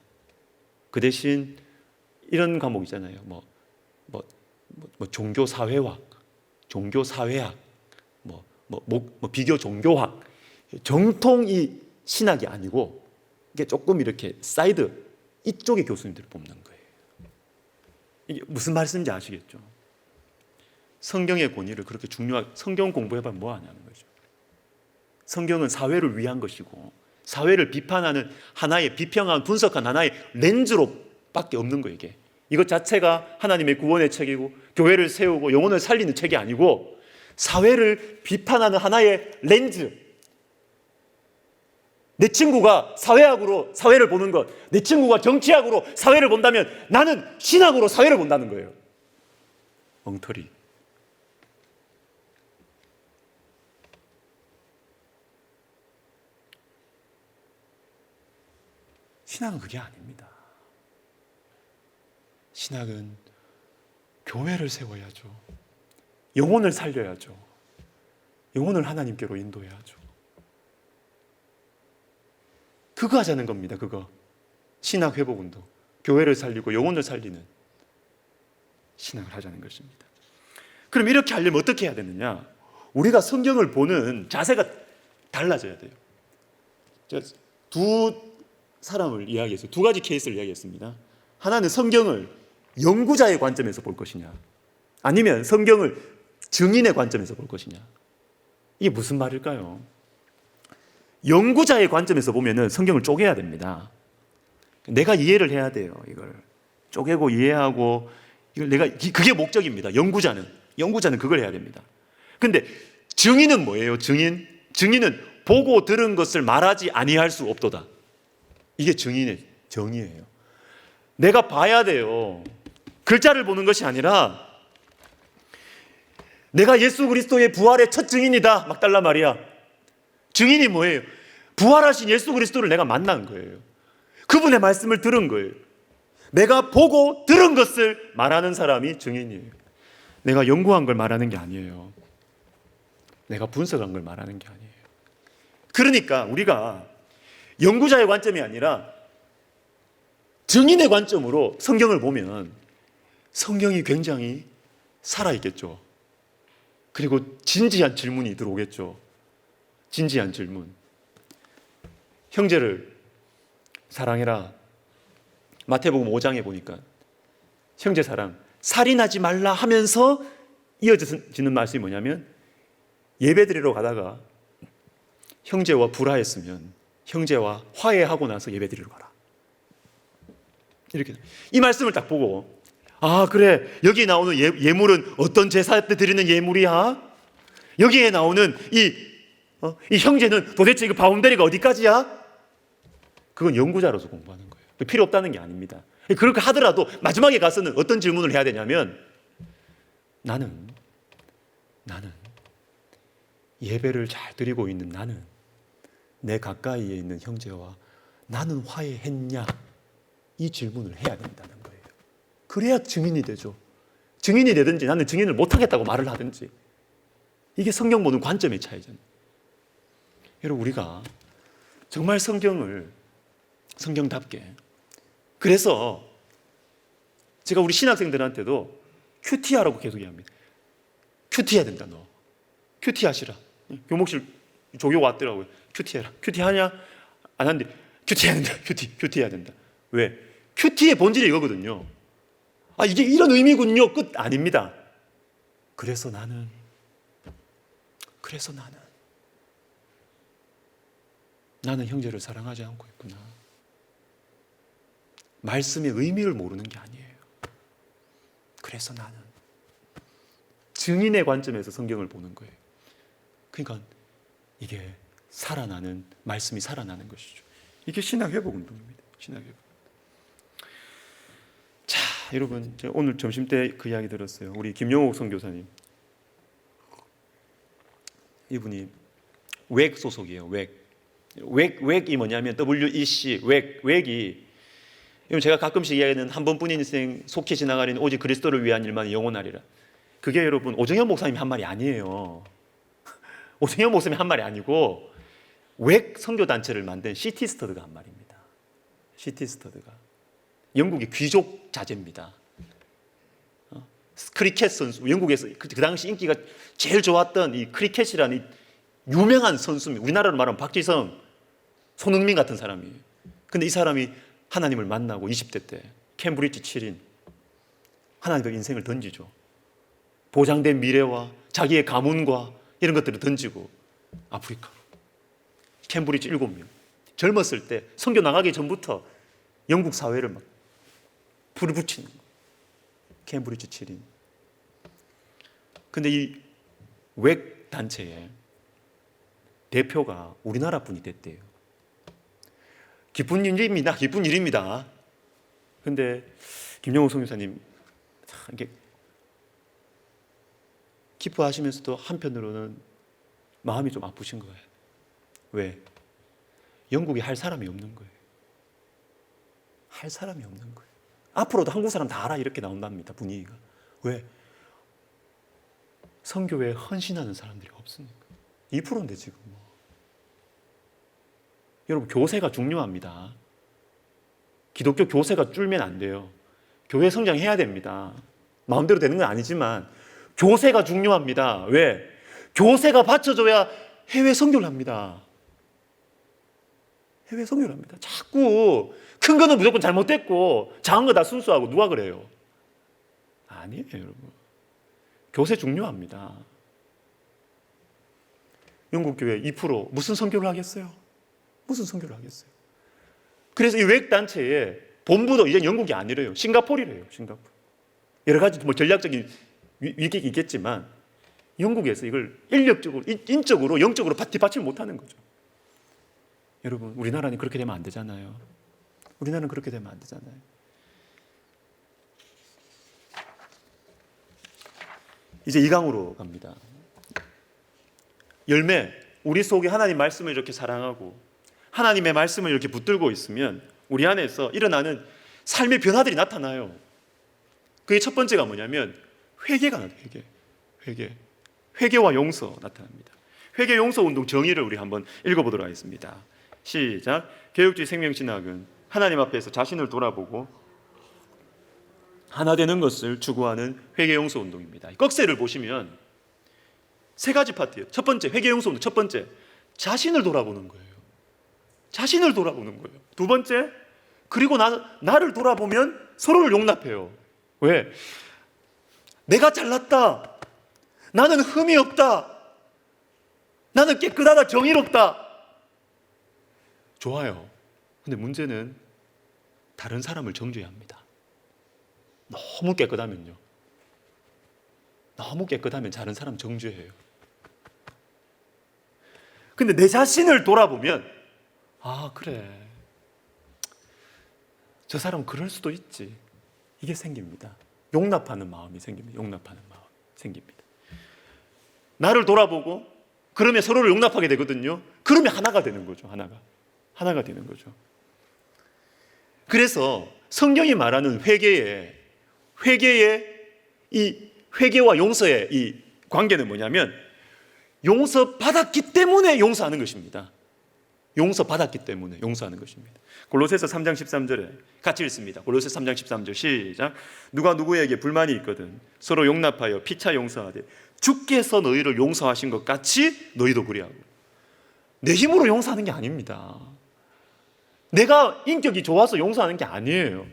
그 대신 이런 과목 있잖아요. 뭐 종교 사회학, 비교 종교학, 정통 이 신학이 아니고 이게 조금 이렇게 사이드 이쪽의 교수님들을 뽑는 거예요. 이게 무슨 말씀인지 아시겠죠? 성경의 권위를 그렇게 중요하게 성경 공부해봐 뭐 하냐는 거죠. 성경은 사회를 위한 것이고 사회를 비판하는 하나의 비평한 분석한 하나의 렌즈로밖에 없는 거예요. 이게 이것 자체가 하나님의 구원의 책이고 교회를 세우고 영혼을 살리는 책이 아니고 사회를 비판하는 하나의 렌즈. 내 친구가 사회학으로 사회를 보는 것, 내 친구가 정치학으로 사회를 본다면 나는 신학으로 사회를 본다는 거예요. 엉터리. 신학은 그게 아닙니다. 신학은 교회를 세워야죠. 영혼을 살려야죠. 영혼을 하나님께로 인도해야죠. 그거 하자는 겁니다. 그거. 신학 회복 운동. 교회를 살리고 영혼을 살리는 신학을 하자는 것입니다. 그럼 이렇게 하려면 어떻게 해야 되느냐? 우리가 성경을 보는 자세가 달라져야 돼요. 제가 두 사람을 이야기했어요. 두 가지 케이스를 이야기했습니다. 하나는 성경을 연구자의 관점에서 볼 것이냐, 아니면 성경을 증인의 관점에서 볼 것이냐. 이게 무슨 말일까요? 연구자의 관점에서 보면은 성경을 쪼개야 됩니다. 내가 이해를 해야 돼요. 이걸 쪼개고 이해하고 이걸 그게 목적입니다. 연구자는 그걸 해야 됩니다. 근데 증인은 뭐예요? 증인은 보고 들은 것을 말하지 아니할 수 없도다. 이게 증인의 정의예요. 내가 봐야 돼요. 글자를 보는 것이 아니라 내가 예수 그리스도의 부활의 첫 증인이다 막 달란 말이야. 증인이 뭐예요? 부활하신 예수 그리스도를 내가 만난 거예요. 그분의 말씀을 들은 거예요. 내가 보고 들은 것을 말하는 사람이 증인이에요. 내가 연구한 걸 말하는 게 아니에요. 내가 분석한 걸 말하는 게 아니에요. 그러니까 우리가 연구자의 관점이 아니라 증인의 관점으로 성경을 보면 성경이 굉장히 살아있겠죠. 그리고 진지한 질문이 들어오겠죠. 진지한 질문. 형제를 사랑해라. 마태복음 5장에 보니까 형제 사랑, 살인하지 말라 하면서 이어지는 말씀이 뭐냐면 예배드리러 가다가 형제와 불화했으면 형제와 화해하고 나서 예배드리러 가라. 이렇게 이 말씀을 딱 보고 그래, 여기 나오는 예물은 어떤 제사 때 드리는 예물이야? 여기에 나오는 이 형제는 도대체 그 바운더리가 어디까지야? 그건 연구자로서 공부하는 거예요. 필요 없다는 게 아닙니다. 그렇게 하더라도 마지막에 가서는 어떤 질문을 해야 되냐면 나는 예배를 잘 드리고 있는 나는 내 가까이에 있는 형제와 나는 화해했냐? 이 질문을 해야 된다는 거예요. 그래야 증인이 되죠. 증인이 되든지 나는 증인을 못하겠다고 말을 하든지. 이게 성경 보는 관점의 차이잖아요. 여러분, 우리가 정말 성경답게, 그래서 제가 우리 신학생들한테도 큐티하라고 계속 얘기합니다. 큐티해야 된다. 너 큐티하시라. 교목실 조교 왔더라고요. 큐티해라. 큐티하냐? 안 하는데 큐티해야 된다. 큐티해야 된다. 왜? 큐티의 본질이 이거거든요. 이게 이런 의미군요. 끝. 아닙니다. 그래서 나는 형제를 사랑하지 않고 있구나. 말씀의 의미를 모르는 게 아니에요. 그래서 나는 증인의 관점에서 성경을 보는 거예요. 그러니까 이게 살아나는 말씀이 살아나는 것이죠. 이게 신앙 회복 운동입니다. 신앙 회복. 자, 여러분, 제가 오늘 점심 때 그 이야기 들었어요. 우리 김영옥 선교사님. 이분이 웩 소속이에요. 웩이 뭐냐면 WEC 웩이 제가 가끔씩 이야기하는 한 번뿐인 인생 속히 지나가리는 오직 그리스도를 위한 일만 영원하리라. 그게 여러분 오정현 목사님이 한 말이 아니에요. 오정현 목사님이 한 말이 아니고 웩 선교단체를 만든 C.T. 스터드가 한 말입니다. C.T. 스터드가 영국의 귀족 자제입니다. 크리켓 선수, 영국에서 그 당시 인기가 제일 좋았던 이 크리켓이라는 이 유명한 선수입니다. 우리나라로 말하면 박지성, 손흥민 같은 사람이에요. 근데 이 사람이 하나님을 만나고 20대 때 캠브리지 7인 하나님께 인생을 던지죠. 보장된 미래와 자기의 가문과 이런 것들을 던지고 아프리카로 캠브리지 7명 젊었을 때 선교 나가기 전부터 영국 사회를 막 불을 붙이는 거예요. 캠브리지 7인. 근데 이 웩 단체의 대표가 우리나라 분이 됐대요. 기쁜 일입니다. 기쁜 일입니다. 근데 김영호 선교사님 이게 기뻐하시면서도 한편으로는 마음이 좀 아프신 거예요. 왜? 영국에 할 사람이 없는 거예요. 할 사람이 없는 거예요. 앞으로도 한국 사람 다 알아 이렇게 나온답니다. 분위기가. 왜? 선교에 헌신하는 사람들이 없으니까. 2%인데 지금 뭐. 여러분 교세가 중요합니다. 기독교 교세가 줄면 안 돼요. 교회 성장해야 됩니다. 마음대로 되는 건 아니지만 교세가 중요합니다. 왜? 교세가 받쳐줘야 해외 선교를 합니다. 해외 선교를 합니다. 자꾸 큰 거는 무조건 잘못됐고 작은 거 다 순수하고 누가 그래요? 아니에요, 여러분. 교세 중요합니다. 영국 교회 2% 무슨 선교를 하겠어요? 무슨 선교를 하겠어요? 그래서 이 웩 단체의 본부도 이제 영국이 아니래요. 싱가포르래요. 싱가포르. 여러 가지 뭐 전략적인 위기가 있겠지만 영국에서 이걸 인력적으로, 인적으로, 영적으로 뒷받침을 못하는 거죠. 여러분, 우리나라는 그렇게 되면 안 되잖아요. 우리나라는 그렇게 되면 안 되잖아요. 이제 2강으로 갑니다. 열매, 우리 속에 하나님 말씀을 이렇게 사랑하고 하나님의 말씀을 이렇게 붙들고 있으면 우리 안에서 일어나는 삶의 변화들이 나타나요. 그게 첫 번째가 뭐냐면 회개가 나타나요. 회개와 용서 나타납니다. 회개 용서 운동 정의를 우리 한번 읽어보도록 하겠습니다. 시작. 개혁주의 생명신학은 하나님 앞에서 자신을 돌아보고 하나 되는 것을 추구하는 회개 용서 운동입니다. 꺽쇠를 보시면 세 가지 파트예요. 첫 번째 회개 용서 운동. 첫 번째 자신을 돌아보는 거예요. 자신을 돌아보는 거예요. 두 번째, 그리고 나를 돌아보면 서로를 용납해요. 왜? 내가 잘났다. 나는 흠이 없다. 나는 깨끗하다. 정의롭다. 좋아요. 근데 문제는 다른 사람을 정죄해야 합니다. 너무 깨끗하면요. 너무 깨끗하면 다른 사람 정죄해요. 근데 내 자신을 돌아보면 아, 그래. 저 사람 그럴 수도 있지. 이게 생깁니다. 용납하는 마음이 생깁니다. 용납하는 마음 생깁니다. 나를 돌아보고 그러면 서로를 용납하게 되거든요. 그러면 하나가 되는 거죠. 하나가 되는 거죠. 그래서 성경이 말하는 회개의 이 회개와 용서의 이 관계는 뭐냐면 용서받았기 때문에 용서하는 것입니다. 용서받았기 때문에 용서하는 것입니다. 골로새서 3장 13절에 같이 읽습니다. 골로새서 3장 13절 시작. 누가 누구에게 불만이 있거든 서로 용납하여 피차 용서하되 주께서 너희를 용서하신 것 같이 너희도 그리하고. 내 힘으로 용서하는 게 아닙니다. 내가 인격이 좋아서 용서하는 게 아니에요.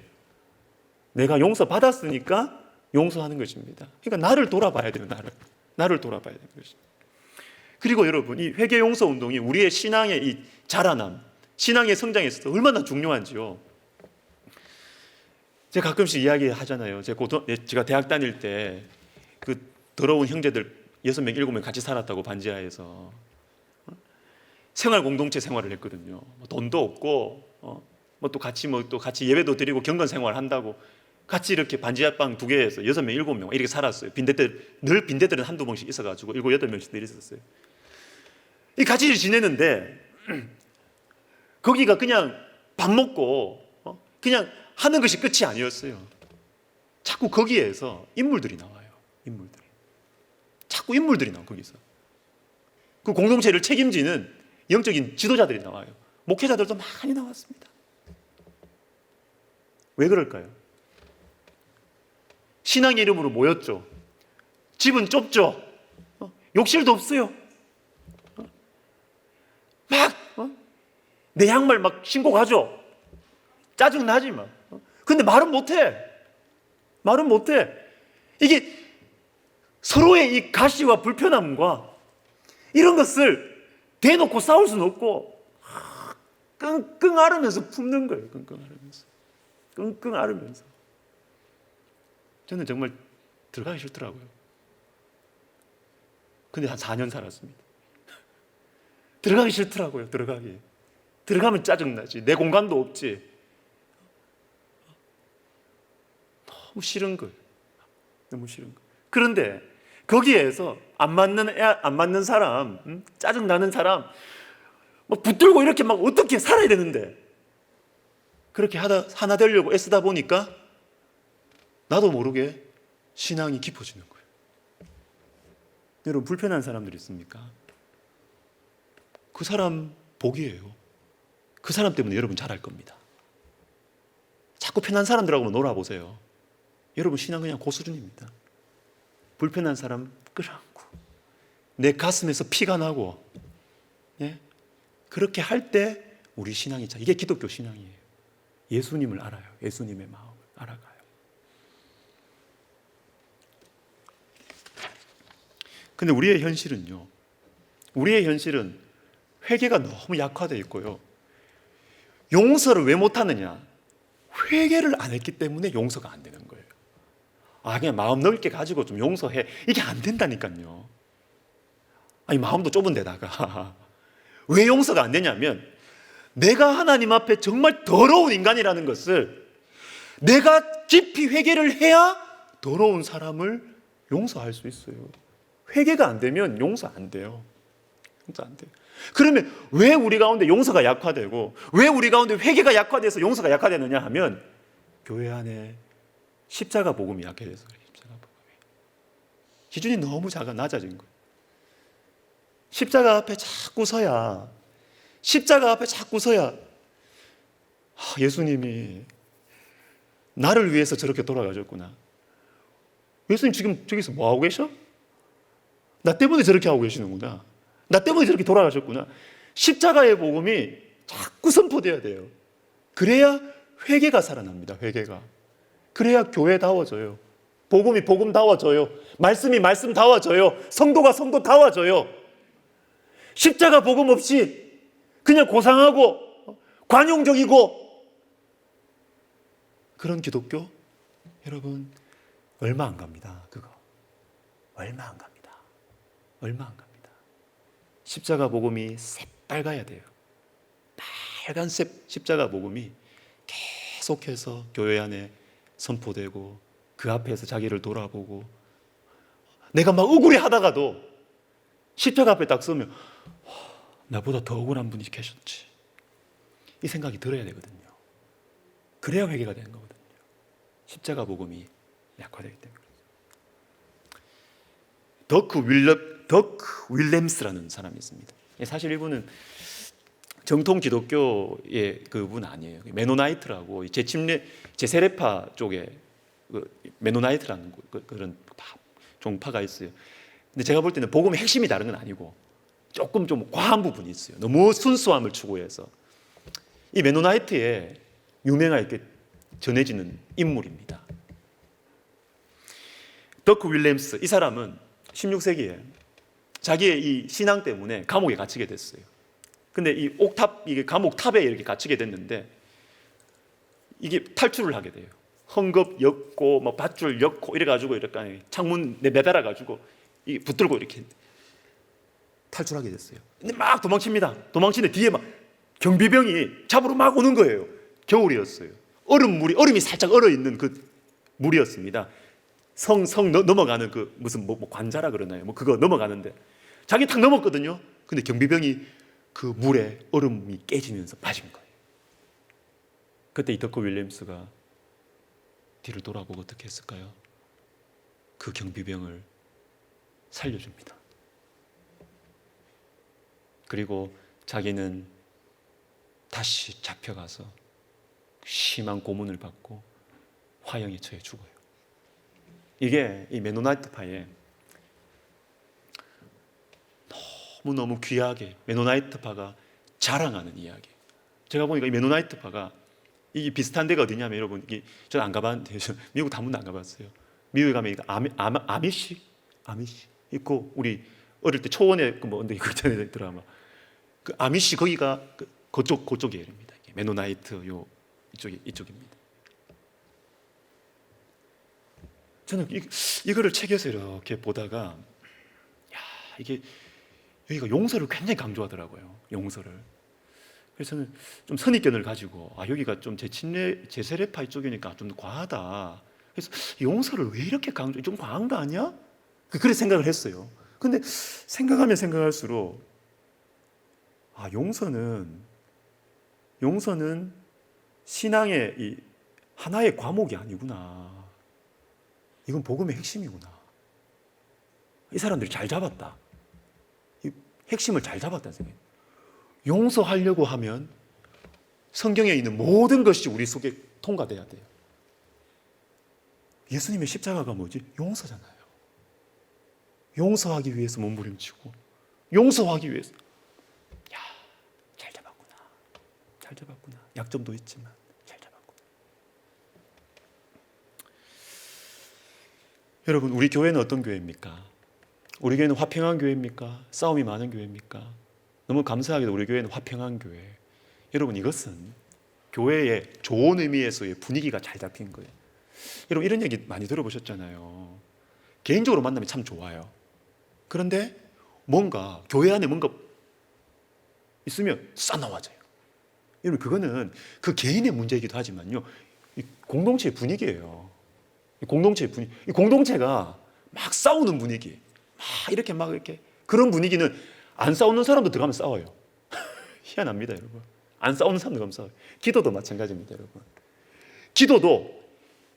내가 용서받았으니까 용서하는 것입니다. 그러니까 나를 돌아봐야 돼요. 나를 돌아봐야 되는 것입니다. 그리고 여러분, 이 회개 용서 운동이 우리의 신앙의 이 자라남, 신앙의 성장에 있어서 얼마나 중요한지요. 제가 가끔씩 이야기 하잖아요. 제가 대학 다닐 때 그 더러운 형제들 6명, 7명 같이 살았다고 반지하에서 생활 공동체 생활을 했거든요. 뭐 돈도 없고 뭐 또 같이 예배도 드리고 경건 생활을 한다고 같이 이렇게 반지하방 2개에서 6명, 7명 이렇게 살았어요. 늘 빈대들은 한두 번씩 있어가지고 7, 8명씩 늘 있었어요. 이 같이 지내는데 거기가 그냥 밥 먹고 그냥 하는 것이 끝이 아니었어요. 자꾸 거기에서 인물들이 나와요. 자꾸 인물들이 나와요. 거기서 그 공동체를 책임지는 영적인 지도자들이 나와요. 목회자들도 많이 나왔습니다. 왜 그럴까요? 신앙의 이름으로 모였죠. 집은 좁죠. 욕실도 없어요. 내 양말 막 신고 가죠. 짜증나지 막. 근데 말은 못해. 이게 서로의 이 가시와 불편함과 이런 것을 대놓고 싸울 수는 없고 끙끙 앓으면서 품는 거예요. 끙끙 앓으면서. 저는 정말 들어가기 싫더라고요. 근데 한 4년 살았습니다. 들어가기 싫더라고요. 들어가면 짜증나지. 내 공간도 없지. 너무 싫은 거예요. 그런데 거기에서 안 맞는 사람, 짜증나는 사람, 뭐 붙들고 이렇게 막 어떻게 살아야 되는데 그렇게 하나 되려고 애쓰다 보니까 나도 모르게 신앙이 깊어지는 거예요. 여러분, 불편한 사람들 있습니까? 그 사람 복이에요. 그 사람 때문에 여러분 잘할 겁니다. 자꾸 편한 사람들하고 놀아보세요. 여러분 신앙 그냥 그 수준입니다. 불편한 사람 끌어안고 내 가슴에서 피가 나고 그렇게 할 때 우리 신앙이 이게 기독교 신앙이에요. 예수님을 알아요. 예수님의 마음을 알아가요. 근데 우리의 현실은 회개가 너무 약화되어 있고요. 용서를 왜 못하느냐? 회개를 안 했기 때문에 용서가 안 되는 거예요. 그냥 마음 넓게 가지고 좀 용서해. 이게 안 된다니까요. 마음도 좁은 데다가 왜 용서가 안 되냐면 내가 하나님 앞에 정말 더러운 인간이라는 것을 내가 깊이 회개를 해야 더러운 사람을 용서할 수 있어요. 회개가 안 되면 용서 안 돼요. 그러면 왜 우리 가운데 용서가 약화되고 왜 우리 가운데 회개가 약화돼서 용서가 약화되느냐 하면 교회 안에 십자가 복음이 약해져서 그래요. 십자가 복음이. 기준이 너무 낮아진 거예요. 십자가 앞에 자꾸 서야 예수님이 나를 위해서 저렇게 돌아가셨구나. 예수님 지금 저기서 뭐 하고 계셔? 나 때문에 저렇게 하고 계시는구나. 나 때문에 저렇게 돌아가셨구나. 십자가의 복음이 자꾸 선포돼야 돼요. 그래야 회개가 살아납니다. 회개가. 그래야 교회다워져요. 복음이 복음다워져요. 말씀이 말씀다워져요. 성도가 성도다워져요. 십자가 복음 없이 그냥 고상하고 관용적이고 그런 기독교 여러분 얼마 안 갑니다. 그거 얼마 안 갑니다. 십자가 복음이 새빨가야 돼요. 빨간색 십자가 복음이 계속해서 교회 안에 선포되고 그 앞에서 자기를 돌아보고 내가 막 억울해 하다가도 십자가 앞에 딱 서면 나보다 더 억울한 분이 계셨지 이 생각이 들어야 되거든요. 그래야 회개가 되는 거거든요. 십자가 복음이 약화되기 때문에. 더크 윌렘스라는 사람이 있습니다. 사실 이분은 정통 기독교의 그분 아니에요. 메노나이트라고 제세례파 쪽에 메노나이트라는 그런 종파가 있어요. 근데 제가 볼 때는 복음의 핵심이 다른 건 아니고 조금 좀 과한 부분이 있어요. 너무 순수함을 추구해서 이 메노나이트에 유명하게 전해지는 인물입니다. 더크 윌렘스 이 사람은 16세기에 자기의 이 신앙 때문에 감옥에 갇히게 됐어요. 근데 이게 감옥 탑에 이렇게 갇히게 됐는데 이게 탈출을 하게 돼요. 헝겊 엮고 뭐 밧줄 엮고 이래가지고 이렇게 창문 내달아 가지고 이 붙들고 이렇게 탈출하게 됐어요. 근데 막 도망칩니다. 도망치는데 뒤에 막 경비병이 잡으러 막 오는 거예요. 겨울이었어요. 얼음이 살짝 얼어 있는 그 물이었습니다. 성 넘어가는 그 무슨 뭐 관자라 그러나요? 뭐 그거 넘어가는데 자기 탁 넘었거든요. 근데 경비병이 그 물에 얼음이 깨지면서 빠진 거예요. 그때 이 덕후 윌리엄스가 뒤를 돌아보고 어떻게 했을까요? 그 경비병을 살려줍니다. 그리고 자기는 다시 잡혀가서 심한 고문을 받고 화형에 처해 죽어요. 이게 이 메노나이트파의 너무너무 귀하게 메노나이트파가 자랑하는 이야기. 제가 보니까 이 메노나이트파가 이게 비슷한 데가 어디냐면 여러분, 이게 저는 안 가봤는데 미국 한 번도 안 가봤어요. 미국에 가면 아미시 있고 우리 어릴 때 초원에 그 뭐 언제 그랬잖아요 드라마. 그 아미시 거기가 그쪽이에요. 메노나이트 요 이쪽입니다. 저는 이거를 책에서 이렇게 보다가 야, 이게 여기가 용서를 굉장히 강조하더라고요. 용서를. 그래서 저는 좀 선입견을 가지고 여기가 좀 제세례파 이쪽이니까 좀 과하다. 그래서 용서를 왜 이렇게 강조? 좀 과한 거 아니야? 그렇게 생각을 했어요. 근데 생각하면 생각할수록 용서는 신앙의 이 하나의 과목이 아니구나. 이건 복음의 핵심이구나. 이 사람들이 잘 잡았다. 이 핵심을 잘 잡았다는 생각이에요. 용서하려고 하면 성경에 있는 모든 것이 우리 속에 통과돼야 돼요. 예수님의 십자가가 뭐지? 용서잖아요. 용서하기 위해서 몸부림치고 용서하기 위해서 잘 잡았구나. 약점도 있지만 잘 잡았구나. 여러분, 우리 교회는 어떤 교회입니까? 우리 교회는 화평한 교회입니까? 싸움이 많은 교회입니까? 너무 감사하게도 우리 교회는 화평한 교회. 여러분, 이것은 교회의 좋은 의미에서의 분위기가 잘 잡힌 거예요. 여러분, 이런 얘기 많이 들어보셨잖아요. 개인적으로 만나면 참 좋아요. 그런데 뭔가 교회 안에 뭔가 있으면 싸나워져요. 여러분, 그거는 그 개인의 문제이기도 하지만요, 이 공동체의 분위기예요. 이 공동체가 막 싸우는 분위기, 막 이렇게 그런 분위기는 안 싸우는 사람도 들어가면 싸워요. 희한합니다, 여러분. 안 싸우는 사람도 들어가면 싸워요. 기도도 마찬가지입니다, 여러분.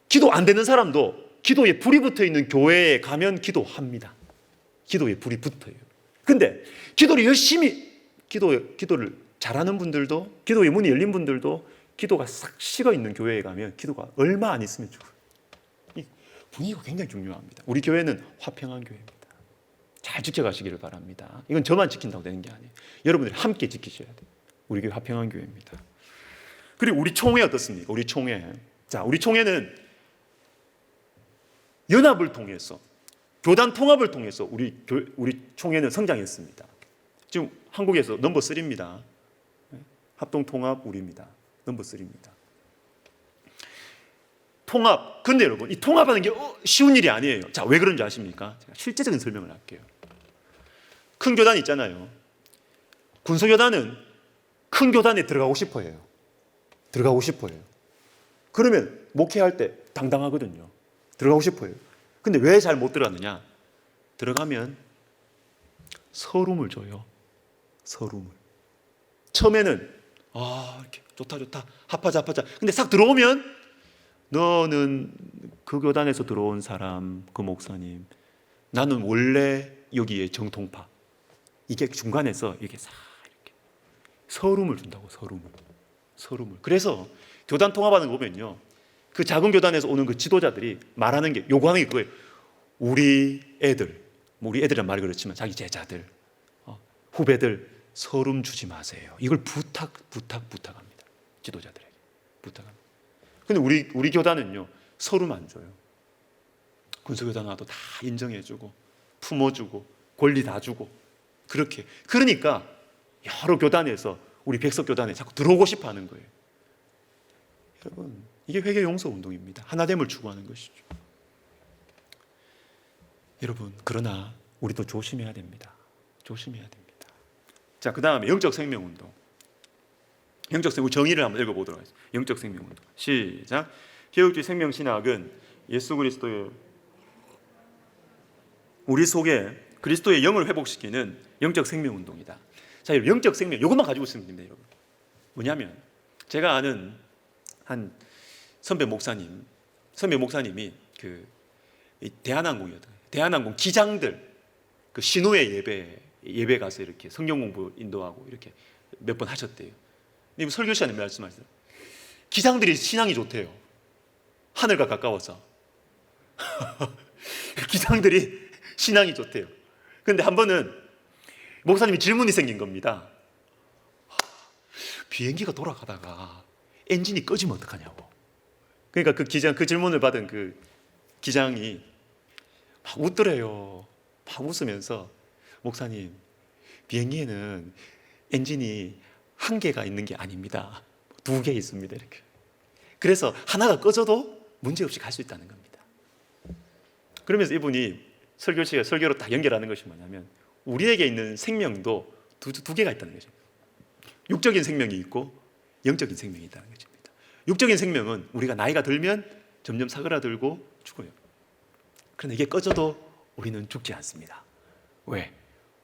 기도 안 되는 사람도 기도에 불이 붙어 있는 교회에 가면 기도합니다. 기도에 불이 붙어요. 근데 기도를 열심히 기도를 잘하는 분들도, 기도의 문이 열린 분들도 기도가 싹 식어 있는 교회에 가면 기도가 얼마 안 있으면 죽어요. 이 분위기가 굉장히 중요합니다. 우리 교회는 화평한 교회입니다. 잘 지켜가시기를 바랍니다. 이건 저만 지킨다고 되는 게 아니에요. 여러분들이 함께 지키셔야 돼요. 우리 교회 화평한 교회입니다. 그리고 우리 총회 어떻습니까? 우리 총회는 연합을 통해서, 교단 통합을 통해서 우리 총회는 성장했습니다. 지금 한국에서 넘버 3입니다. 합동 통합 우리입니다. 넘버 3입니다. 통합. 근데 여러분, 이 통합하는 게 쉬운 일이 아니에요. 자, 왜 그런지 아십니까? 제가 실제적인 설명을 할게요. 큰 교단 있잖아요. 군소교단은 큰 교단에 들어가고 싶어 해요. 그러면 목회할 때 당당하거든요. 들어가고 싶어 해요. 근데 왜 잘 못 들어가느냐? 들어가면 서름을 줘요. 처음에는 이렇게 좋다 합하자. 근데 싹 들어오면 너는 그 교단에서 들어온 사람, 그 목사님, 나는 원래 여기에 정통파. 이게 중간에서 이게 싹 이렇게 서름을 준다고. 서름을. 그래서 교단 통합하는 거 보면요, 그 작은 교단에서 오는 그 지도자들이 말하는 게, 요구하는 게 그거예요. 우리 애들이란 말이 그렇지만 자기 제자들, 후배들 서름 주지 마세요. 이걸 부탁합니다. 지도자들에게 부탁합니다. 근데 우리 교단은요, 서름 안 줘요. 군소교단 와도 다 인정해주고 품어주고 권리 다 주고 그렇게. 그러니까 여러 교단에서 우리 백석교단에 자꾸 들어오고 싶어 하는 거예요. 여러분, 이게 회개 용서 운동입니다. 하나됨을 추구하는 것이죠. 여러분, 그러나 우리도 조심해야 됩니다. 조심해야 됩니다. 자, 그 다음에 영적 생명 운동. 영적 생명 정의를 한번 읽어보도록 하겠습니다. 영적 생명 운동. 시작. 개혁주의 생명 신학은 예수 그리스도의 우리 속에 그리스도의 영을 회복시키는 영적 생명 운동이다. 자, 영적 생명 이것만 가지고 있으면 됩니다, 여러분. 뭐냐면 제가 아는 한 선배 목사님이 그 대한항공 기장들 그 신호회 예배 가서 이렇게 성경 공부 인도하고 이렇게 몇 번 하셨대요. 근데 설교 시간에 말씀하셨어요. 기장들이 신앙이 좋대요. 하늘과 가까워서. 기장들이 신앙이 좋대요. 그런데 한 번은 목사님이 질문이 생긴 겁니다. 비행기가 돌아가다가 엔진이 꺼지면 어떡하냐고. 그러니까 그 질문을 받은 그 기장이 막 웃더래요. 막 웃으면서 목사님, 비행기에는 엔진이 한 개가 있는 게 아닙니다. 2개 있습니다. 이렇게. 그래서 하나가 꺼져도 문제없이 갈 수 있다는 겁니다. 그러면서 이분이 설교로 딱 연결하는 것이 뭐냐면 우리에게 있는 생명도 두 개가 있다는 거죠. 육적인 생명이 있고 영적인 생명이 있다는 것입니다. 육적인 생명은 우리가 나이가 들면 점점 사그라들고 죽어요. 그런데 이게 꺼져도 우리는 죽지 않습니다. 왜?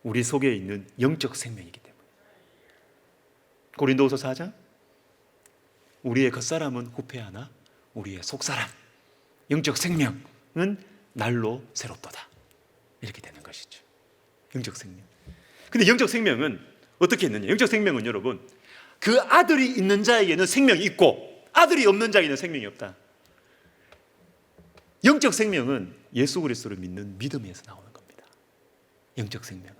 우리 속에 있는 영적 생명이기 때문에. 고린도후서 4장 우리의 겉사람은 후패하나 우리의 속사람 영적 생명은 날로 새롭도다. 이렇게 되는 것이죠. 영적 생명. 근데 영적 생명은 어떻게 있느냐? 영적 생명은 여러분 그 아들이 있는 자에게는 생명이 있고 아들이 없는 자에게는 생명이 없다. 영적 생명은 예수 그리스도를 믿는 믿음에서 나오는 겁니다. 영적 생명은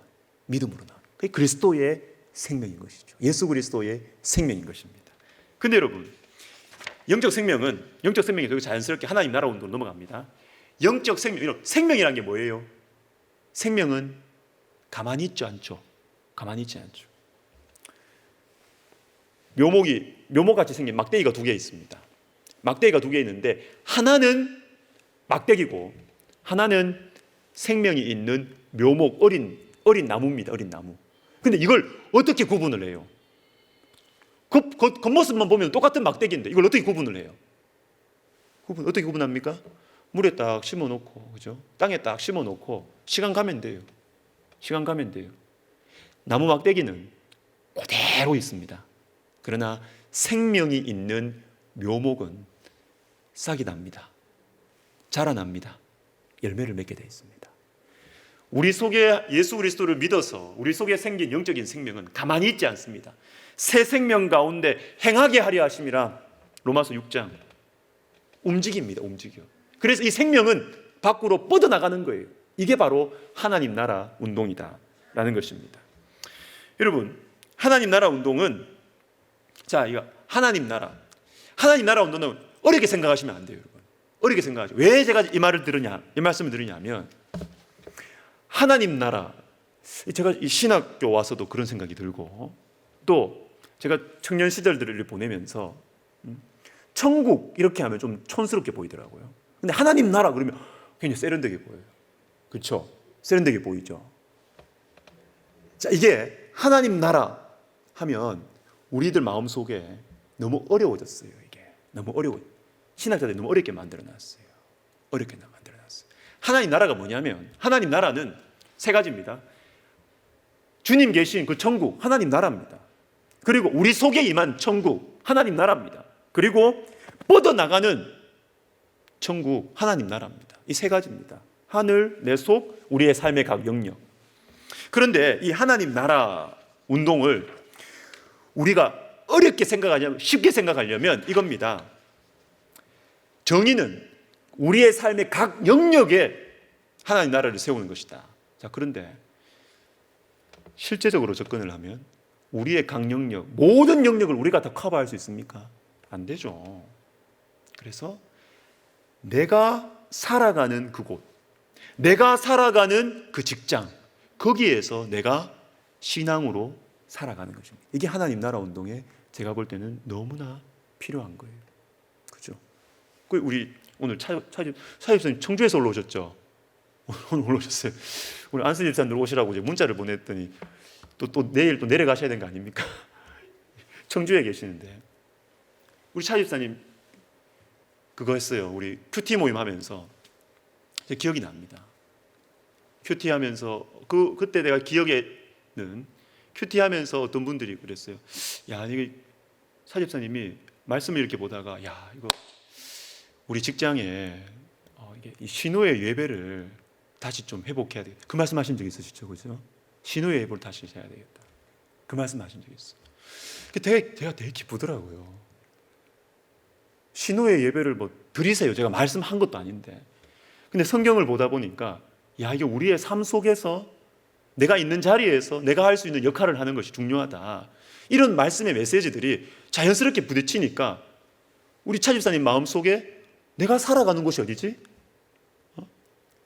믿음으로 나오는 거예요. 그게 그리스도의 생명인 것이죠. 예수 그리스도의 생명인 것입니다. 근데 여러분 영적 생명이 되게 자연스럽게 하나님 나라 운동으로 넘어갑니다. 영적 생명이라는 게 뭐예요? 생명은 가만히 있지 않죠. 가만히 있지 않죠. 묘목같이 생긴 막대기가 2개 있습니다. 막대기가 2개 있는데 하나는 막대기고 하나는 생명이 있는 묘목 어린 나무입니다. 어린 나무. 근데 이걸 어떻게 구분을 해요? 겉모습만 보면 똑같은 막대기인데 이걸 어떻게 구분을 해요? 어떻게 구분합니까? 물에 딱 심어놓고, 그죠? 땅에 딱 심어놓고 시간 가면 돼요. 나무 막대기는 그대로 있습니다. 그러나 생명이 있는 묘목은 싹이 납니다. 자라납니다. 열매를 맺게 되어 있습니다. 우리 속에 예수 그리스도를 믿어서 우리 속에 생긴 영적인 생명은 가만히 있지 않습니다. 새 생명 가운데 행하게 하려 하심이라 로마서 6장 움직입니다. 움직여. 그래서 이 생명은 밖으로 뻗어나가는 거예요. 이게 바로 하나님 나라 운동이다라는 것입니다. 여러분 하나님 나라 운동은 이거 하나님 나라 운동은 어렵게 생각하시면 안 돼요. 여러분 어렵게 생각하죠. 왜 제가 이 말씀을 드리냐면 하나님 나라 제가 이 신학교 와서도 그런 생각이 들고 또 제가 청년 시절들을 보내면서 천국 이렇게 하면 좀 촌스럽게 보이더라고요. 근데 하나님 나라 그러면 굉장히 세련되게 보여요. 그렇죠? 세련되게 보이죠. 자, 이게 하나님 나라 하면 우리들 마음속에 너무 어려워졌어요. 이게 너무 신학자들이 너무 어렵게 만들어놨어요. 하나님 나라가 뭐냐면 하나님 나라는 3가지입니다. 주님 계신 그 천국 하나님 나라입니다. 그리고 우리 속에 임한 천국 하나님 나라입니다. 그리고 뻗어나가는 천국 하나님 나라입니다. 이 3가지입니다. 하늘, 내 속, 우리의 삶의 각 영역. 그런데 이 하나님 나라 운동을 우리가 쉽게 생각하려면 이겁니다. 정의는 우리의 삶의 각 영역에 하나님 나라를 세우는 것이다. 자, 그런데 실제적으로 접근을 하면 우리의 각 영역, 모든 영역을 우리가 다 커버할 수 있습니까? 안 되죠. 그래서 내가 살아가는 그곳, 내가 살아가는 그 직장, 거기에서 내가 신앙으로 살아가는 것입니다. 이게 하나님 나라 운동에 제가 볼 때는 너무나 필요한 거예요. 그죠? 그 우리 오늘 차집사님 청주에서 올라오셨죠? 오늘 올라오셨어요. 우리 안수 집사님들 오시라고 이제 문자를 보냈더니 또 내일 또 내려가셔야 되는 거 아닙니까? 청주에 계시는데 우리 차집사님 그거 했어요. 우리 큐티 모임 하면서 제 기억이 납니다. 큐티 하면서 그때 내가 기억에는 큐티 하면서 어떤 분들이 그랬어요. 야, 이게 사집사님이 말씀을 이렇게 보다가 야, 이거 우리 직장에 이게 이 신호의 예배를 다시 좀 회복해야 되겠다. 그 말씀하신 적 있으시죠, 그죠? 신호의 예배를 다시 해야 되겠다. 그 말씀하신 적 있어. 제가 되게 기쁘더라고요. 신호의 예배를 뭐 드리세요. 제가 말씀한 것도 아닌데. 근데 성경을 보다 보니까 야, 이게 우리의 삶 속에서 내가 있는 자리에서 내가 할 수 있는 역할을 하는 것이 중요하다. 이런 말씀의 메시지들이 자연스럽게 부딪히니까 우리 차집사님 마음속에 내가 살아가는 곳이 어디지?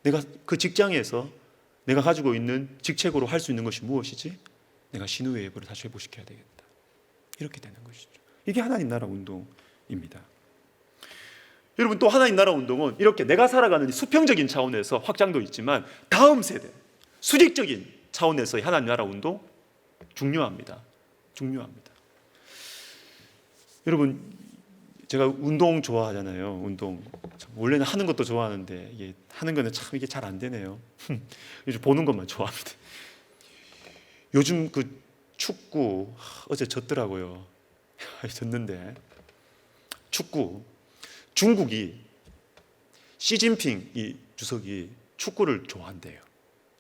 내가 그 직장에서 내가 가지고 있는 직책으로 할 수 있는 것이 무엇이지? 내가 신우의 예배를 다시 회복시켜야 되겠다. 이렇게 되는 것이죠. 이게 하나님 나라 운동입니다. 여러분, 또 하나님 나라 운동은 이렇게 내가 살아가는 수평적인 차원에서 확장도 있지만 다음 세대, 수직적인 차원에서의 하나님 나라 운동 중요합니다. 중요합니다. 여러분, 제가 운동 좋아하잖아요. 운동 원래는 하는 것도 좋아하는데 이게 하는 거는 참 이게 잘 안 되네요. 요즘 보는 것만 좋아합니다. 요즘 그 축구 어제 졌더라고요. 졌는데 축구 중국이 시진핑 이 주석이 축구를 좋아한대요.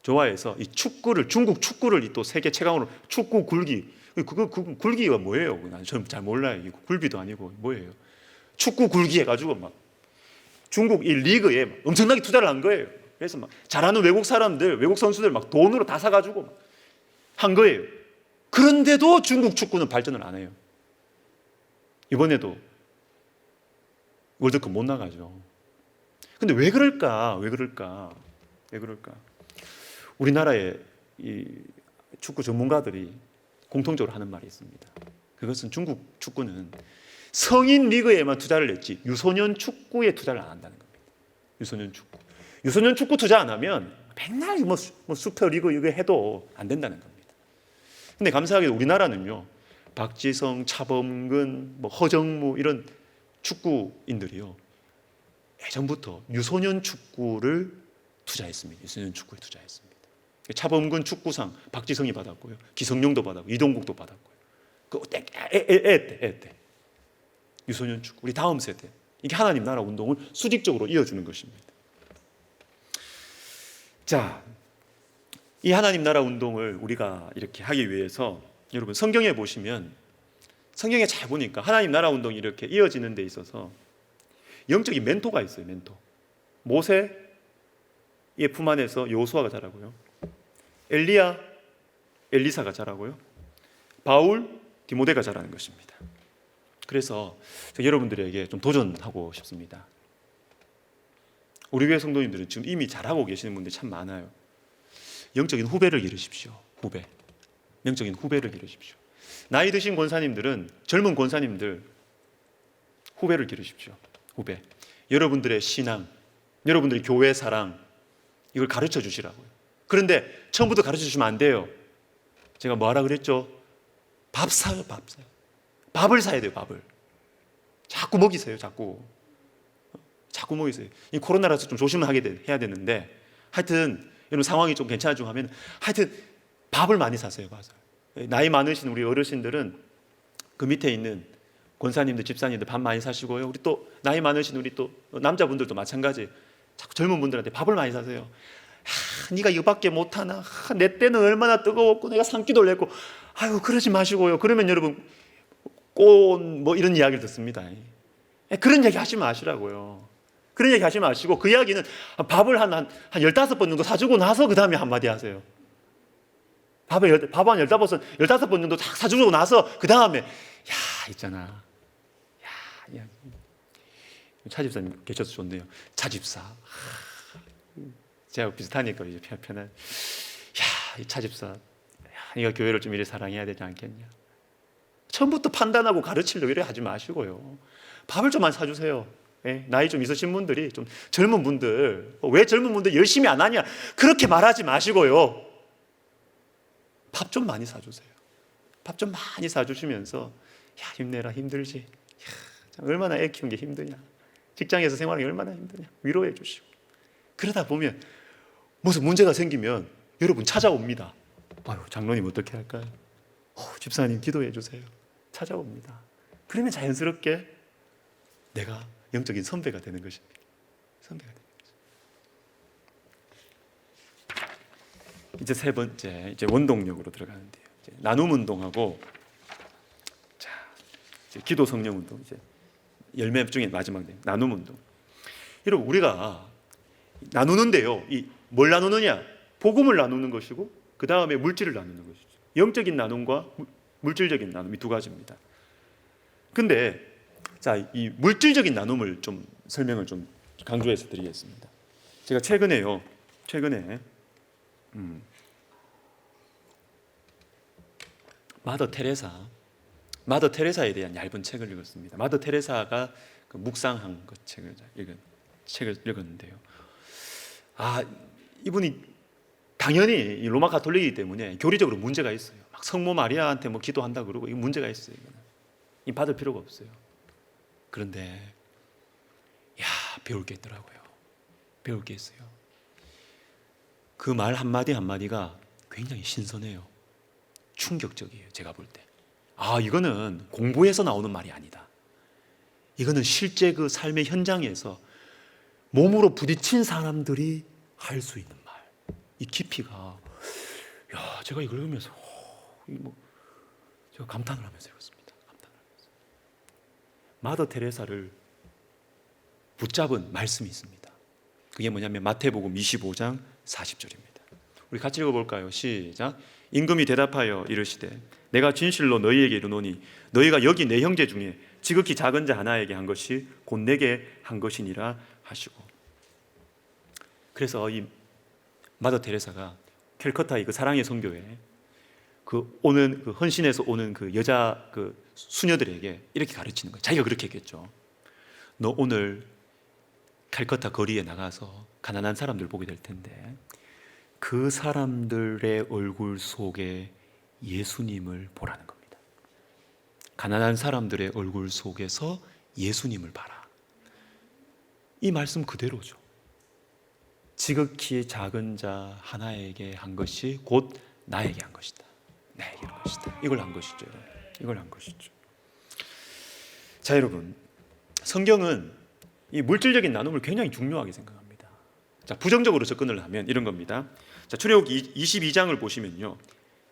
좋아해서 이 축구를 중국 축구를 또 세계 최강으로 축구 굴기 그 굴기가 뭐예요? 저는 잘 몰라요. 이거 굴비도 아니고 뭐예요? 축구 굴기 해가지고 막 중국 이 리그에 엄청나게 투자를 한 거예요. 그래서 막 잘하는 외국 사람들, 외국 선수들 막 돈으로 다 사가지고 한 거예요. 그런데도 중국 축구는 발전을 안 해요. 이번에도 월드컵 못 나가죠. 근데 왜 그럴까? 왜 그럴까? 왜 그럴까? 우리나라의 이 축구 전문가들이 공통적으로 하는 말이 있습니다. 그것은 중국 축구는 성인 리그에만 투자를 했지 유소년 축구에 투자를 안 한다는 겁니다. 유소년 축구 투자 안 하면 맨날 뭐 슈퍼 리그 이거 해도 안 된다는 겁니다. 근데 감사하게도 우리나라는요, 박지성, 차범근, 뭐 허정무 이런 축구인들이요 예전부터 유소년 축구를 투자했습니다. 유소년 축구에 투자했습니다. 차범근 축구상 박지성이 받았고요, 기성용도 받았고, 이동국도 받았고요. 그 애 때 유소년 축구, 우리 다음 세대, 이게 하나님 나라 운동을 수직적으로 이어주는 것입니다. 자, 이 하나님 나라 운동을 우리가 이렇게 하기 위해서 여러분 성경에 보시면, 성경에 잘 보니까 하나님 나라 운동이 이렇게 이어지는 데 있어서 영적인 멘토가 있어요. 멘토. 모세의 품 안에서 여호수아가 자라고요, 엘리야, 엘리사가 자라고요, 바울, 디모데가 자라는 것입니다. 그래서 여러분들에게 좀 도전하고 싶습니다. 우리 교회 성도님들은 지금 이미 잘하고 계시는 분들이 참 많아요. 영적인 후배를 기르십시오. 후배. 영적인 후배를 기르십시오. 나이 드신 권사님들은, 젊은 권사님들 후배를 기르십시오. 후배. 여러분들의 신앙, 여러분들의 교회 사랑, 이걸 가르쳐 주시라고요. 그런데 처음부터 가르쳐 주시면 안 돼요. 제가 뭐하라 그랬죠? 밥 사요. 밥 사요. 밥을 사야 돼요. 밥을 자꾸 먹이세요. 자꾸 먹이세요. 이 코로나라서 좀 조심을 해야 되는데, 하여튼 이런 상황이 좀 괜찮아지고 하면 하여튼 밥을 많이 사세요. 맞아요. 나이 많으신 우리 어르신들은 그 밑에 있는 권사님들, 집사님들 밥 많이 사시고요. 우리 또 나이 많으신 우리 또 남자분들도 마찬가지. 자꾸 젊은 분들한테 밥을 많이 사세요. 네가 이거밖에 못하나? 내 때는 얼마나 뜨거웠고 내가 산기도를 했고. 아유, 그러지 마시고요. 그러면 여러분 꽃 뭐 이런 이야기를 듣습니다. 그런 얘기 하지 마시라고요. 그런 얘기 하지 마시고, 그 이야기는 밥을 한 15번 정도 사주고 나서 그 다음에 한마디 하세요. 밥 한 15번 정도 딱 사주고 나서 그 다음에 있잖아. 차집사님 계셔서 좋네요. 차집사. 제가 비슷하니까 이제 편한. 이 차집사. 네가 교회를 좀 이래 사랑해야 되지 않겠냐. 처음부터 판단하고 가르치려고 이래 하지 마시고요. 밥을 좀 많이 사주세요. 예? 나이 좀 있으신 분들이 좀 젊은 분들 왜 젊은 분들 열심히 안 하냐 그렇게 말하지 마시고요. 밥 좀 많이 사주세요. 밥 좀 많이 사주시면서 야 힘내라 힘들지. 야, 얼마나 애 키우는 게 힘드냐. 직장에서 생활하는 게 얼마나 힘드냐. 위로해 주시고. 그러다 보면 무슨 문제가 생기면 여러분 찾아옵니다. 아유 장로님 어떻게 할까요? 집사님 기도해 주세요. 찾아옵니다. 그러면 자연스럽게 내가 영적인 선배가 되는 것입니다. 선배가 되는 것입니다. 이제 세 번째, 이제 원동력으로 들어가는데요. 이제 나눔 운동하고, 자, 이제 기도 성령 운동, 이제 열매 중에 마지막 나눔 운동. 여러분 우리가 나누는데요. 뭘 나누느냐? 복음을 나누는 것이고, 그 다음에 물질을 나누는 것이죠. 영적인 나눔과 물질적인 나눔 이 두 가지입니다. 근데 자, 이 물질적인 나눔을 좀 설명을 좀 강조해서 드리겠습니다. 제가 최근에 마더 테레사에 대한 얇은 책을 읽었습니다. 마더 테레사가 그 묵상한 그 책을 읽었는데요. 이분이 당연히 로마 가톨릭이기 때문에 교리적으로 문제가 있어요. 막 성모 마리아한테 뭐 기도한다 그러고 이 문제가 있어요. 이 받을 필요가 없어요. 그런데 배울 게 있더라고요. 배울 게 있어요. 그 말 한마디 한마디가 굉장히 신선해요. 충격적이에요. 제가 볼 때. 이거는 공부에서 나오는 말이 아니다. 이거는 실제 그 삶의 현장에서 몸으로 부딪힌 사람들이 할 수 있는 말. 이 깊이가 제가 이걸 읽으면서 제가 감탄을 하면서 읽었습니다. 마더 테레사를 붙잡은 말씀이 있습니다. 그게 뭐냐면 마태복음 25장 40절입니다. 우리 같이 읽어볼까요? 시작. 임금이 대답하여 이르시되 내가 진실로 너희에게 이르노니 너희가 여기 내 형제 중에 지극히 작은 자 하나에게 한 것이 곧 내게 한 것이니라 하시고. 그래서 이 마더 테레사가 캘커타의 그 사랑의 선교회 오는 그 헌신에서 오는 그 여자 그 수녀들에게 이렇게 가르치는 거예요. 자기가 그렇게 했겠죠. 너 오늘 칼커타 거리에 나가서 가난한 사람들 보게 될 텐데 그 사람들의 얼굴 속에 예수님을 보라는 겁니다. 가난한 사람들의 얼굴 속에서 예수님을 봐라. 이 말씀 그대로죠. 지극히 작은 자 하나에게 한 것이 곧 나에게 한 것이다. 나에게 한 것이다. 이걸 한 것이죠. 이걸 한 것이죠. 자, 여러분, 성경은 이 물질적인 나눔을 굉장히 중요하게 생각합니다. 자, 부정적으로 접근을 하면 이런 겁니다. 자, 출애굽기 22장을 보시면요,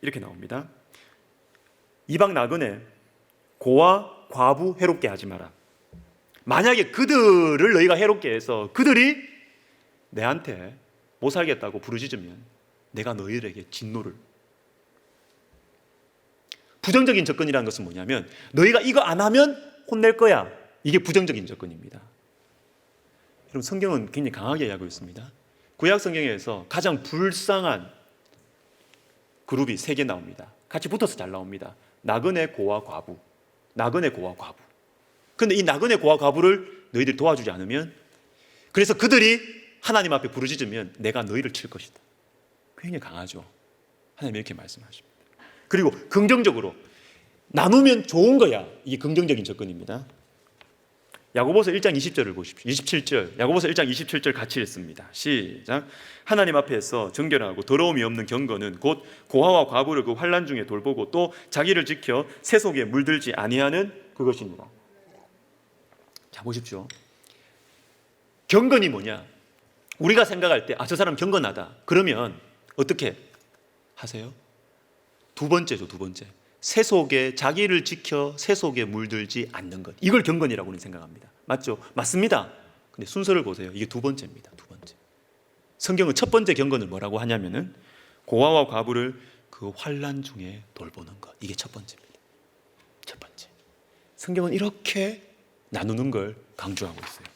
이렇게 나옵니다. 이방 나그네 고아 과부 해롭게 하지 마라. 만약에 그들을 너희가 해롭게 해서 그들이 내한테 못 살겠다고 부르짖으면 내가 너희들에게 진노를. 부정적인 접근이라는 것은 뭐냐면 너희가 이거 안 하면 혼낼 거야. 이게 부정적인 접근입니다. 여러분, 성경은 굉장히 강하게 이야기하고 있습니다. 구약 성경에서 가장 불쌍한 그룹이 3개 나옵니다. 같이 붙어서 잘 나옵니다. 나그네 고아 과부. 나그네 고아 과부. 그런데 이 나그네 고아 과부를 너희들이 도와주지 않으면, 그래서 그들이 하나님 앞에 부르짖으면 내가 너희를 칠 것이다. 굉장히 강하죠. 하나님이 이렇게 말씀하십니다. 그리고 긍정적으로 나누면 좋은 거야. 이게 긍정적인 접근입니다. 야고보서 1장 20절을 보십시오. 27절. 야고보서 1장 27절 같이 읽습니다. 시작. 하나님 앞에서 정결하고 더러움이 없는 경건은 곧 고아와 과부를 그 환난 중에 돌보고 또 자기를 지켜 새 속에 물들지 아니하는 그것입니다. 자, 보십시오. 경건이 뭐냐? 우리가 생각할 때 저 사람 경건하다. 그러면 어떻게 하세요? 두 번째죠. 두 번째. 새 속에 자기를 지켜 새 속에 물들지 않는 것. 이걸 경건이라고 우리는 생각합니다. 맞죠? 맞습니다. 근데 순서를 보세요. 이게 두 번째입니다. 두 번째. 성경은 첫 번째 경건을 뭐라고 하냐면은 고아와 과부를 그 환난 중에 돌보는 것. 이게 첫 번째입니다. 첫 번째. 성경은 이렇게 나누는 걸 강조하고 있어요.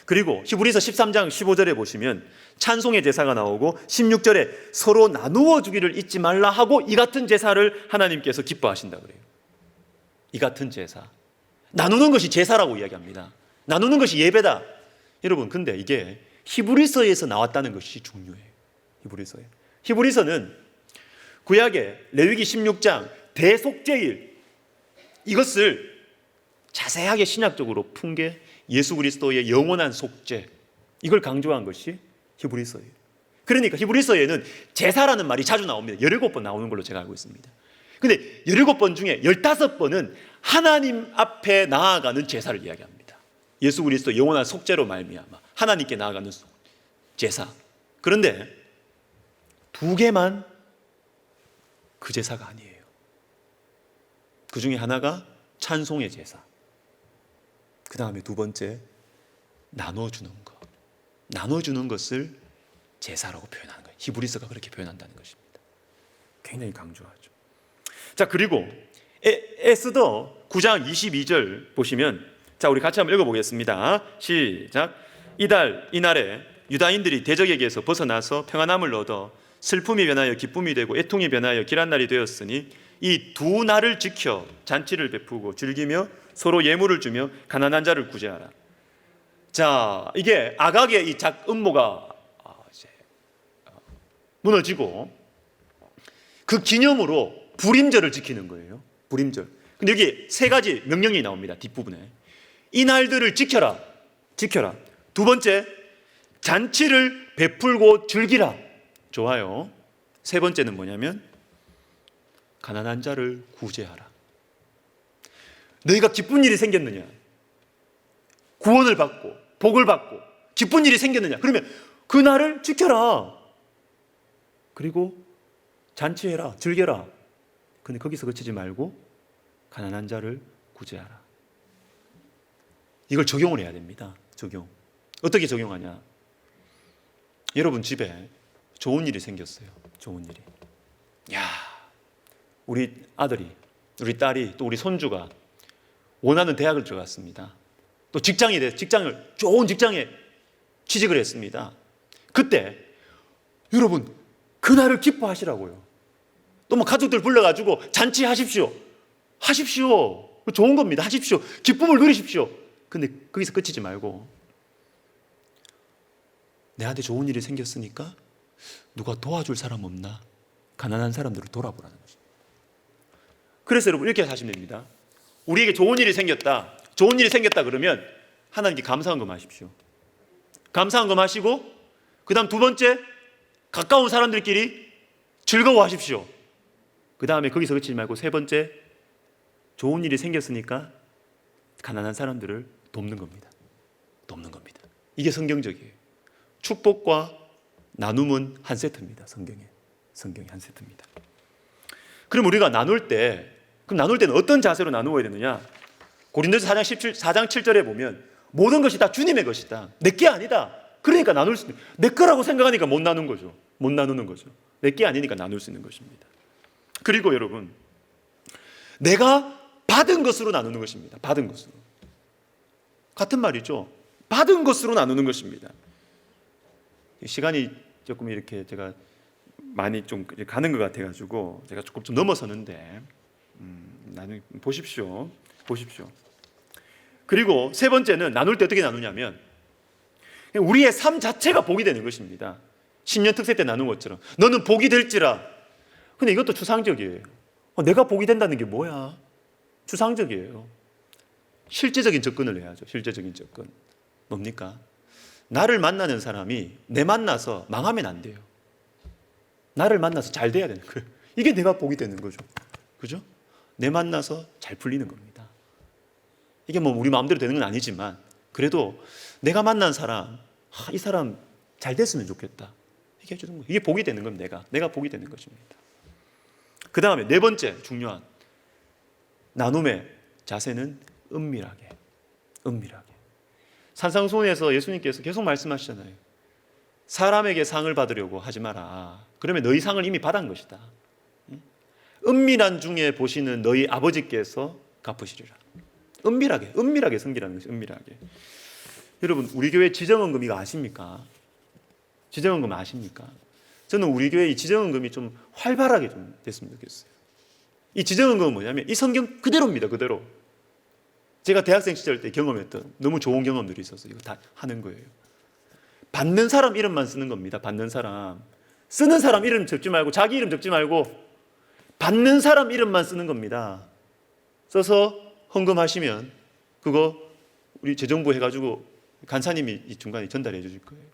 그리고 히브리서 13장 15절에 보시면 찬송의 제사가 나오고 16절에 서로 나누어 주기를 잊지 말라 하고 이 같은 제사를 하나님께서 기뻐하신다 그래요. 이 같은 제사. 나누는 것이 제사라고 이야기합니다. 나누는 것이 예배다. 여러분, 근데 이게 히브리서에서 나왔다는 것이 중요해요. 히브리서는 구약의 레위기 16장 대속죄일, 이것을 자세하게 신학적으로 푼 게 예수 그리스도의 영원한 속죄, 이걸 강조한 것이 히브리서예요. 그러니까 히브리서에는 제사라는 말이 자주 나옵니다. 17번 나오는 걸로 제가 알고 있습니다. 근데 17번 중에 15번은 하나님 앞에 나아가는 제사를 이야기합니다. 예수 그리스도 영원한 속죄로 말미암아 하나님께 나아가는 제사. 그런데 2개만 그 제사가 아니에요. 그 중에 하나가 찬송의 제사, 그 다음에 2번째 나눠주는 것. 나눠주는 것을 제사라고 표현하는 거예요. 히브리서가 그렇게 표현한다는 것입니다. 굉장히 강조하죠. 자, 그리고 에스더 9장 22절 보시면, 자, 우리 같이 한번 읽어보겠습니다. 시작. 이날에 유다인들이 대적에게서 벗어나서 평안함을 얻어 슬픔이 변하여 기쁨이 되고 애통이 변하여 길한 날이 되었으니 이 2날을 지켜 잔치를 베푸고 즐기며 서로 예물을 주며 가난한 자를 구제하라. 자, 이게 아각의 이 음모가 이제 무너지고 그 기념으로 불임절을 지키는 거예요. 불임절. 근데 여기 3가지 명령이 나옵니다. 뒷부분에. 이 날들을 지켜라. 2번째, 잔치를 베풀고 즐기라. 좋아요. 3번째는 뭐냐면 가난한 자를 구제하라. 너희가 기쁜 일이 생겼느냐? 구원을 받고 복을 받고 기쁜 일이 생겼느냐? 그러면 그 날을 지켜라. 그리고 잔치해라. 즐겨라. 근데 거기서 그치지 말고 가난한 자를 구제하라. 이걸 적용을 해야 됩니다. 적용. 어떻게 적용하냐? 여러분 집에 좋은 일이 생겼어요. 좋은 일이. 야, 우리 아들이, 우리 딸이, 또 우리 손주가 원하는 대학을 들어갔습니다. 또 좋은 직장에 취직을 했습니다. 그때 여러분 그날을 기뻐하시라고요. 또 뭐 가족들 불러가지고 잔치하십시오. 하십시오. 좋은 겁니다. 하십시오. 기쁨을 누리십시오. 근데 거기서 그치지 말고 내한테 좋은 일이 생겼으니까 누가 도와줄 사람 없나? 가난한 사람들을 돌아보라는 것입니다. 그래서 여러분 이렇게 하시면 됩니다. 우리에게 좋은 일이 생겼다 그러면 하나님께 감사한 거 마십시오. 감사한 거 마시고, 그 다음 2번째, 가까운 사람들끼리 즐거워하십시오. 그 다음에 거기서 그치지 말고 3번째, 좋은 일이 생겼으니까 가난한 사람들을 돕는 겁니다. 이게 성경적이에요. 축복과 나눔은 한 세트입니다. 성경이 한 세트입니다. 그럼 우리가 나눌 때는 어떤 자세로 나누어야 되느냐? 고린도서 4장 7절에 보면 모든 것이 다 주님의 것이다. 내 게 아니다. 그러니까 나눌 수 있는, 내 거라고 생각하니까 못 나누는 거죠. 내 게 아니니까 나눌 수 있는 것입니다. 그리고 여러분, 내가 받은 것으로 나누는 것입니다. 받은 것으로. 같은 말이죠. 받은 것으로 나누는 것입니다. 시간이 조금 이렇게 제가 많이 좀 가는 것 같아가지고 제가 조금 좀 넘어서는데 나중에 보십시오. 그리고 3번째는 나눌 때 어떻게 나누냐면 우리의 삶 자체가 복이 되는 것입니다. 10년 특세 때 나눈 것처럼 너는 복이 될지라. 근데 이것도 추상적이에요. 내가 복이 된다는 게 뭐야? 추상적이에요. 실제적인 접근을 해야죠. 실제적인 접근. 뭡니까? 나를 만나는 사람이 내 만나서 망하면 안 돼요. 나를 만나서 잘 돼야 되는 거예요. 이게 내가 복이 되는 거죠. 그죠? 내 만나서 잘 풀리는 겁니다. 이게 뭐 우리 마음대로 되는 건 아니지만 그래도 내가 만난 사람, 이 사람 잘 됐으면 좋겠다. 이게 해주는 거예요. 이게 복이 되는 겁니다. 내가 복이 되는 것입니다. 그 다음에 4번째 중요한 나눔의 자세는 은밀하게. 산상수훈에서 예수님께서 계속 말씀하시잖아요. 사람에게 상을 받으려고 하지 마라. 그러면 너희 상을 이미 받은 것이다. 은밀한 중에 보시는 너희 아버지께서 갚으시리라. 은밀하게 섬기라는 것이 은밀하게. 여러분, 우리 교회 지정헌금 이거 아십니까? 지정헌금 아십니까? 저는 우리 교회 이 지정헌금이 좀 활발하게 좀 됐으면 좋겠어요. 이 지정헌금은 뭐냐면 이 성경 그대로입니다. 그대로. 제가 대학생 시절 때 경험했던 너무 좋은 경험들이 있어서 이거 다 하는 거예요. 받는 사람 이름만 쓰는 겁니다. 받는 사람. 쓰는 사람 이름 적지 말고 자기 이름 적지 말고 받는 사람 이름만 쓰는 겁니다. 써서 헌금하시면 그거 우리 재정부 해가지고 간사님이 이 중간에 전달해 주실 거예요.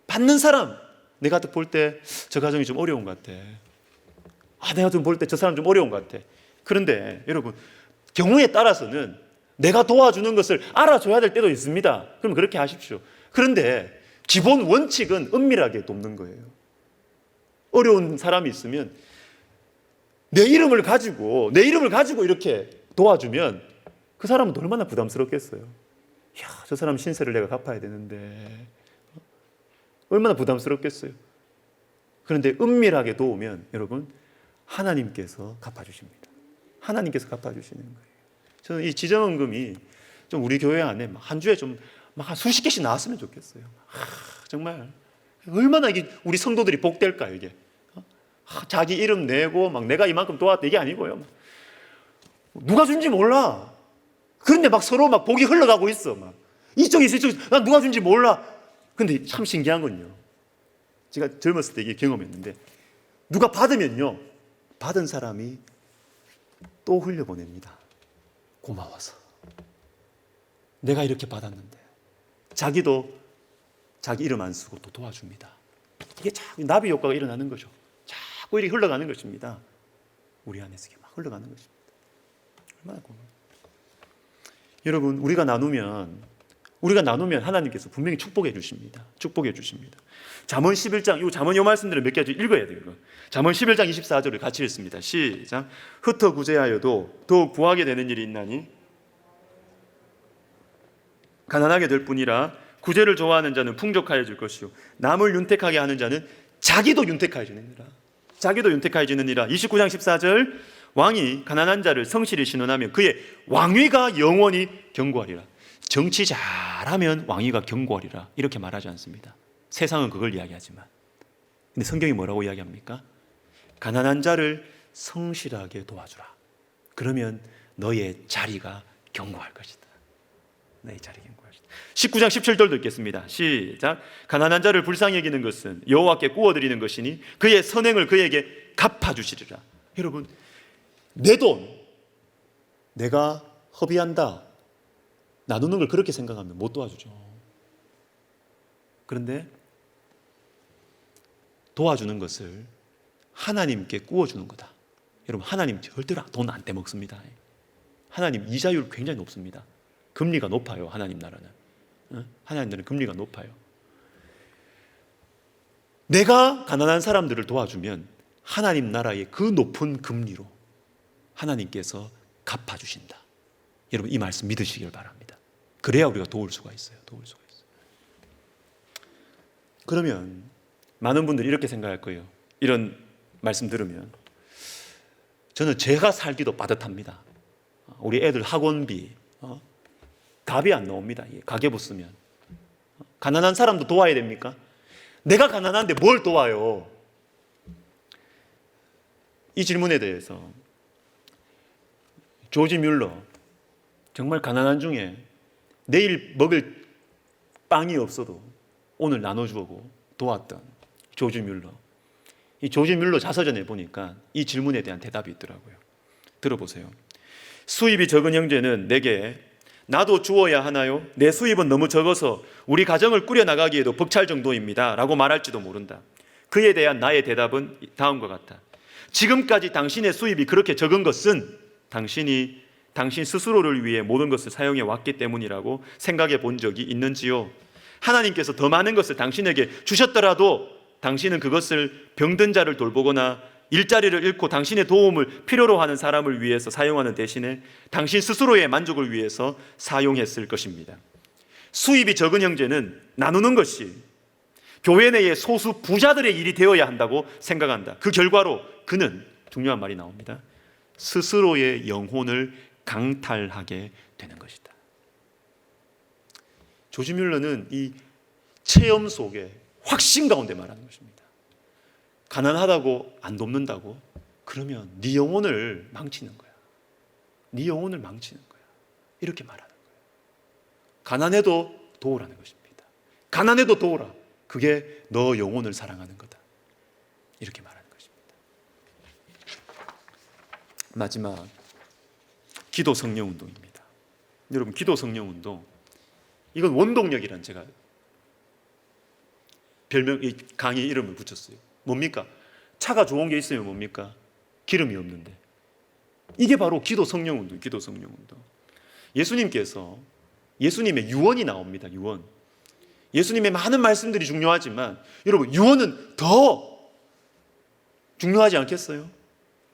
받는 사람. 내가 볼 때 저 가정이 좀 어려운 것 같아. 내가 좀 볼 때 저 사람 좀 어려운 것 같아. 그런데 여러분, 경우에 따라서는 내가 도와주는 것을 알아줘야 될 때도 있습니다. 그럼 그렇게 하십시오. 그런데 기본 원칙은 은밀하게 돕는 거예요. 어려운 사람이 있으면 내 이름을 가지고 이렇게 도와주면 그 사람은 얼마나 부담스럽겠어요. 저 사람 신세를 내가 갚아야 되는데 얼마나 부담스럽겠어요. 그런데 은밀하게 도우면 여러분, 하나님께서 갚아주십니다. 하나님께서 갚아주시는 거예요. 저는 이 지정헌금이 좀 우리 교회 안에 한 주에 좀 막 수십 개씩 나왔으면 좋겠어요. 정말 얼마나 이게 우리 성도들이 복될까 이게. 자기 이름 내고 막 내가 이만큼 도왔다 이게 아니고요. 누가 준지 몰라. 그런데 막 서로 막 복이 흘러가고 있어. 막 이쪽이 있어, 이쪽이 있어. 난 누가 준지 몰라. 근데 참 신기한 건요. 제가 젊었을 때 이게 경험했는데 누가 받으면요, 받은 사람이 또 흘려보냅니다. 고마워서. 내가 이렇게 받았는데. 자기도 자기 이름 안 쓰고 또 도와줍니다. 이게 자꾸 나비 효과가 일어나는 거죠. 자꾸 이렇게 흘러가는 것입니다. 우리 안에서 이게 막 흘러가는 것입니다. 얼마나 고마워요. 여러분, 우리가 나누면 하나님께서 분명히 축복해 주십니다. 축복해 주십니다. 잠언 11장, 잠언 요 말씀들을 몇 가지 읽어야 돼요. 잠언 11장 24절을 같이 읽습니다. 시작. 흩어 구제하여도 더욱 구하게 되는 일이 있나니 가난하게 될 뿐이라 구제를 좋아하는 자는 풍족하여질 것이요 남을 윤택하게 하는 자는 자기도 윤택하여지느니라. 자기도 윤택하여지느니라. 29장 14절. 왕이 가난한 자를 성실히 신원하면 그의 왕위가 영원히 견고하리라. 정치 잘하면 왕위가 견고하리라 이렇게 말하지 않습니다. 세상은 그걸 이야기하지만, 근데 성경이 뭐라고 이야기합니까? 가난한 자를 성실하게 도와주라. 그러면 너의 자리가 견고할 것이다. 너의 자리가 견고할 것이다. 19장 17절도 읽겠습니다. 시작. 가난한 자를 불쌍히 여기는 것은 여호와께 구워드리는 것이니 그의 선행을 그에게 갚아주시리라. 여러분, 내 돈 내가 허비한다 나누는 걸 그렇게 생각하면 못 도와주죠. 그런데 도와주는 것을 하나님께 구워주는 거다. 여러분, 하나님 절대로 돈 안 떼먹습니다. 하나님 이자율 굉장히 높습니다. 금리가 높아요. 하나님 나라는. 하나님 나라는 금리가 높아요. 내가 가난한 사람들을 도와주면 하나님 나라의 그 높은 금리로 하나님께서 갚아주신다. 여러분, 이 말씀 믿으시길 바랍니다. 그래야 우리가 도울 수가 있어요. 도울 수가 있어요. 그러면 많은 분들이 이렇게 생각할 거예요. 이런 말씀 들으면 저는 제가 살기도 빠듯합니다. 우리 애들 학원비 답이 안 나옵니다. 가계부 쓰면. 가난한 사람도 도와야 됩니까? 내가 가난한데 뭘 도와요? 이 질문에 대해서 조지 뮬러, 정말 가난한 중에 내일 먹을 빵이 없어도 오늘 나눠주고 도왔던 조지 뮬러. 이 조지 뮬러 자서전에 보니까 이 질문에 대한 대답이 있더라고요. 들어보세요. 수입이 적은 형제는 내게 나도 주어야 하나요? 내 수입은 너무 적어서 우리 가정을 꾸려나가기에도 벅찰 정도입니다 라고 말할지도 모른다. 그에 대한 나의 대답은 다음과 같다. 지금까지 당신의 수입이 그렇게 적은 것은 당신이 당신 스스로를 위해 모든 것을 사용해 왔기 때문이라고 생각해 본 적이 있는지요? 하나님께서 더 많은 것을 당신에게 주셨더라도 당신은 그것을 병든 자를 돌보거나 일자리를 잃고 당신의 도움을 필요로 하는 사람을 위해서 사용하는 대신에 당신 스스로의 만족을 위해서 사용했을 것입니다. 수입이 적은 형제는 나누는 것이 교회 내의 소수 부자들의 일이 되어야 한다고 생각한다. 그 결과로 그는 중요한 말이 나옵니다. 스스로의 영혼을 강탈하게 되는 것이다. 조지 뮬러는 이 체험 속에 확신 가운데 말하는 것입니다. 가난하다고 안 돕는다고? 그러면 네 영혼을 망치는 거야. 네 영혼을 망치는 거야. 이렇게 말하는 거예요. 가난해도 도우라는 것입니다. 가난해도 도우라. 그게 너 영혼을 사랑하는 거다. 이렇게 말하는 것입니다. 마지막 기도 성령 운동입니다. 여러분, 기도 성령 운동, 이건 원동력이란 제가 별명, 이 강의 이름을 붙였어요. 뭡니까? 차가 좋은 게 있으면 뭡니까? 기름이 없는데. 이게 바로 기도 성령 운동, 기도 성령 운동. 예수님께서, 예수님의 유언이 나옵니다. 유언. 예수님의 많은 말씀들이 중요하지만 여러분, 유언은 더 중요하지 않겠어요?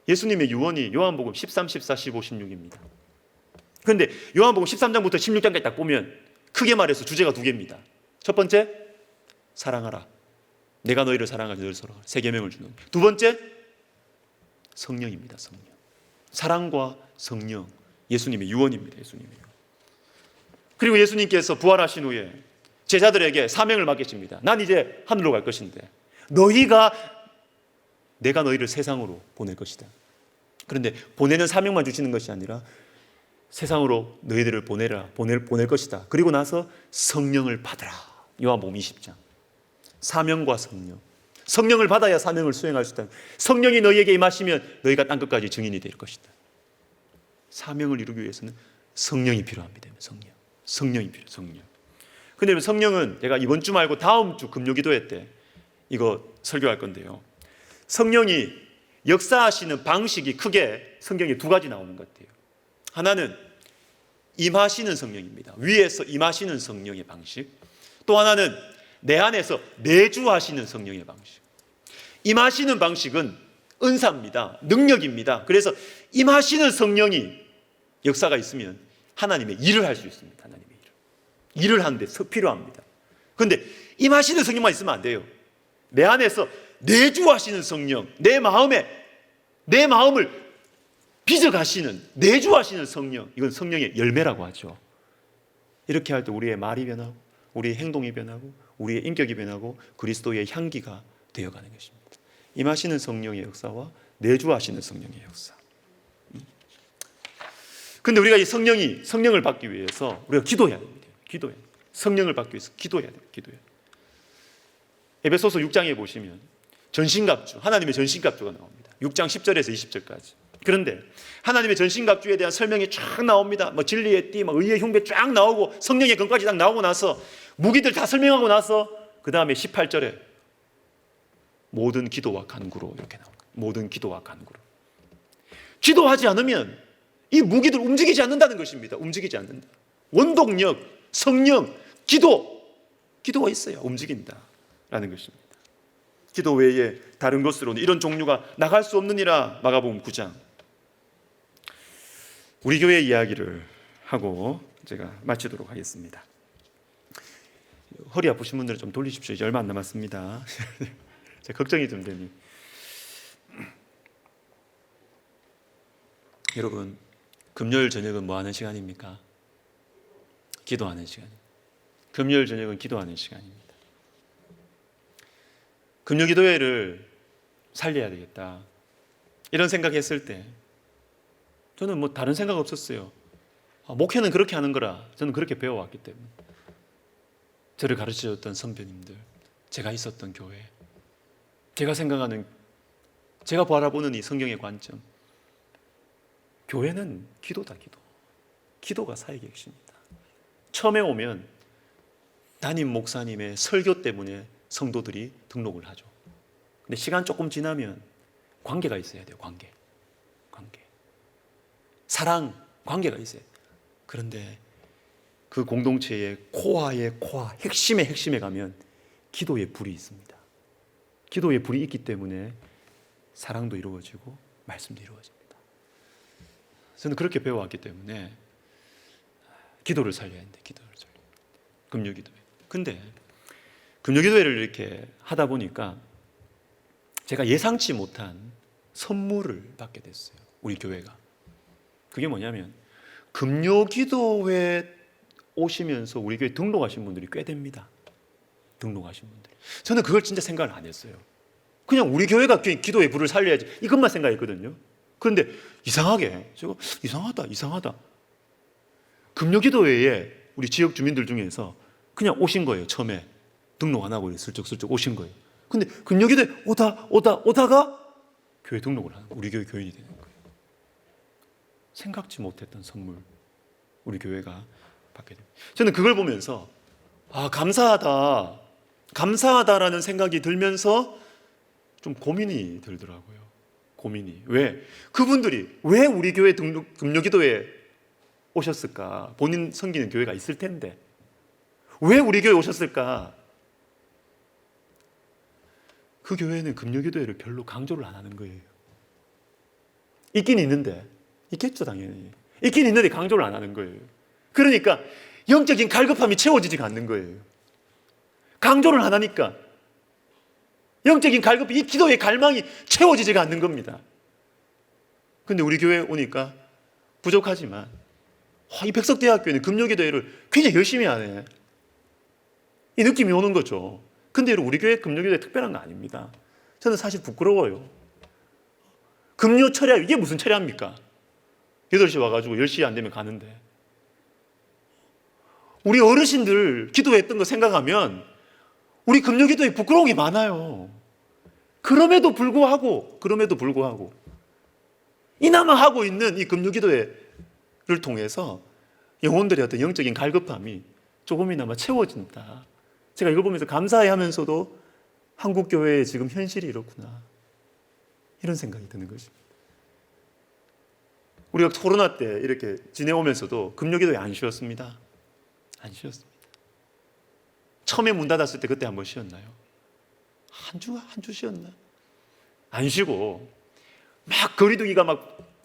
예수님의 유언이 요한복음 13, 14, 15, 16입니다. 그런데 요한복음 13장부터 16장까지 딱 보면 크게 말해서 주제가 두 개입니다. 첫 번째, 사랑하라. 내가 너희를 사랑하지 너희를 사랑하라. 세 계명을 주는. 두 번째, 성령입니다. 성령. 사랑과 성령. 예수님의 유언입니다. 예수님의 유언. 그리고 예수님께서 부활하신 후에 제자들에게 사명을 맡기십니다. 난 이제 하늘로 갈 것인데 내가 너희를 세상으로 보낼 것이다. 그런데 보내는 사명만 주시는 것이 아니라 세상으로 너희들을 보낼 것이다. 그리고 나서 성령을 받으라. 요한복음 20장. 사명과 성령. 성령을 받아야 사명을 수행할 수 있다. 성령이 너희에게 임하시면 너희가 땅끝까지 증인이 될 것이다. 사명을 이루기 위해서는 성령이 필요합니다. 성령이 필요해요. 성령. 근데 성령은 제가 이번 주 말고 다음 주 금요기도회 때 이거 설교할 건데요. 성령이 역사하시는 방식이 크게 성경에 두 가지 나오는 것 같아요. 하나는 임하시는 성령입니다. 위에서 임하시는 성령의 방식. 또 하나는 내 안에서 내주하시는 성령의 방식. 임하시는 방식은 은사입니다. 능력입니다. 그래서 임하시는 성령이 역사가 있으면 하나님의 일을 할 수 있습니다. 하나님의 일을 하는데 필요합니다. 그런데 임하시는 성령만 있으면 안 돼요. 내 안에서 내주하시는 성령, 내 마음을 빚어가시는, 내주하시는 성령, 이건 성령의 열매라고 하죠. 이렇게 할 때 우리의 말이 변하고 우리의 행동이 변하고 우리의 인격이 변하고 그리스도의 향기가 되어가는 것입니다. 임하시는 성령의 역사와 내주하시는 성령의 역사. 그런데 우리가 이 성령을 받기 위해서 우리가 기도해야 됩니다. 성령을 받기 위해서 기도해야 돼요. 에베소서 6장에 보시면 전신갑주, 하나님의 전신갑주가 나옵니다. 6장 10절에서 20절까지. 그런데 하나님의 전신갑주에 대한 설명이 쫙 나옵니다. 진리의 띠, 의의 흉배 쫙 나오고 성령의 검까지 딱 나오고 나서 무기들 다 설명하고 나서 그 다음에 18절에 모든 기도와 간구로 이렇게 나옵니다. 모든 기도와 간구로. 기도하지 않으면 이 무기들 움직이지 않는다는 것입니다. 움직이지 않는다. 원동력, 성령, 기도가 있어야 움직인다라는 것입니다. 기도 외에 다른 것으로는 이런 종류가 나갈 수 없느니라. 마가복음 9장. 우리 교회 이야기를 하고 제가 마치도록 하겠습니다. 허리 아프신 분들은 좀 돌리십시오. 이제 얼마 안 남았습니다. 제가 걱정이 좀 되니. 여러분, 금요일 저녁은 뭐 하는 시간입니까? 기도하는 시간입니다. 금요일 저녁은 기도하는 시간입니다. 금요기도회를 살려야 되겠다, 이런 생각했을 때 저는 뭐 다른 생각 없었어요. 목회는 그렇게 하는 거라 저는 그렇게 배워왔기 때문에. 저를 가르쳐줬던 선배님들, 제가 있었던 교회, 제가 생각하는, 제가 바라보는 이 성경의 관점, 교회는 기도다. 기도가 사역의 핵심이다. 처음에 오면 담임 목사님의 설교 때문에 성도들이 등록을 하죠. 근데 시간 조금 지나면 관계가 있어야 돼요. 관계. 사랑, 관계가 있어요. 그런데 그 공동체의 코어의 코어, 핵심의 핵심에 가면 기도의 불이 있습니다. 기도의 불이 있기 때문에 사랑도 이루어지고 말씀도 이루어집니다. 저는 그렇게 배워왔기 때문에 기도를 살려야 하는데, 금요기도회. 근데 금요기도회를 이렇게 하다 보니까 제가 예상치 못한 선물을 받게 됐어요. 우리 교회가. 그게 뭐냐면 금요기도회 오시면서 우리 교회 등록하신 분들이 꽤 됩니다. 등록하신 분들. 저는 그걸 진짜 생각을 안 했어요. 그냥 우리 교회가 기도의 불을 살려야지, 이것만 생각했거든요. 그런데 이상하게 제가 이상하다. 금요기도회에 우리 지역 주민들 중에서 그냥 오신 거예요. 처음에 등록 안 하고 슬쩍슬쩍 오신 거예요. 근데 금요기도회 오다가 교회 등록을 하는 거예요. 우리 교회 교인이 되는 거예요. 생각지 못했던 선물 우리 교회가 받게 됩니다. 저는 그걸 보면서 감사하다라는 생각이 들면서 좀 고민이 들더라고요. 고민이. 왜? 그분들이 왜 우리 교회 금요기도회에 오셨을까? 본인 섬기는 교회가 있을 텐데 왜 우리 교회에 오셨을까? 그 교회는 금요기도회를 별로 강조를 안 하는 거예요. 있긴 있는데, 있겠죠 당연히. 있긴 있는데 강조를 안 하는 거예요. 그러니까 영적인 갈급함이 채워지지가 않는 거예요. 강조를 안 하니까 영적인 갈급이, 이 기도의 갈망이 채워지지가 않는 겁니다. 근데 우리 교회에 오니까 부족하지만 이 백석대학교는 금요기도회를 굉장히 열심히 하네, 이 느낌이 오는 거죠. 근데 우리 교회 금요기도회 특별한 거 아닙니다. 저는 사실 부끄러워요. 금요 철야, 이게 무슨 철야입니까? 8시 와가지고 10시 안 되면 가는데. 우리 어르신들 기도했던 거 생각하면 우리 금요기도회 부끄러운 게 많아요. 그럼에도 불구하고 이나마 하고 있는 이 금요기도회를 통해서 영혼들의 어떤 영적인 갈급함이 조금이나마 채워진다. 제가 이걸 보면서 감사해 하면서도 한국 교회의 지금 현실이 이렇구나, 이런 생각이 드는 것입니다. 우리가 코로나 때 이렇게 지내오면서도 금요기도회 안 쉬었습니다. 안 쉬었습니다. 처음에 문 닫았을 때 그때 한번 쉬었나요? 한 주 쉬었나? 안 쉬고 막 거리두기가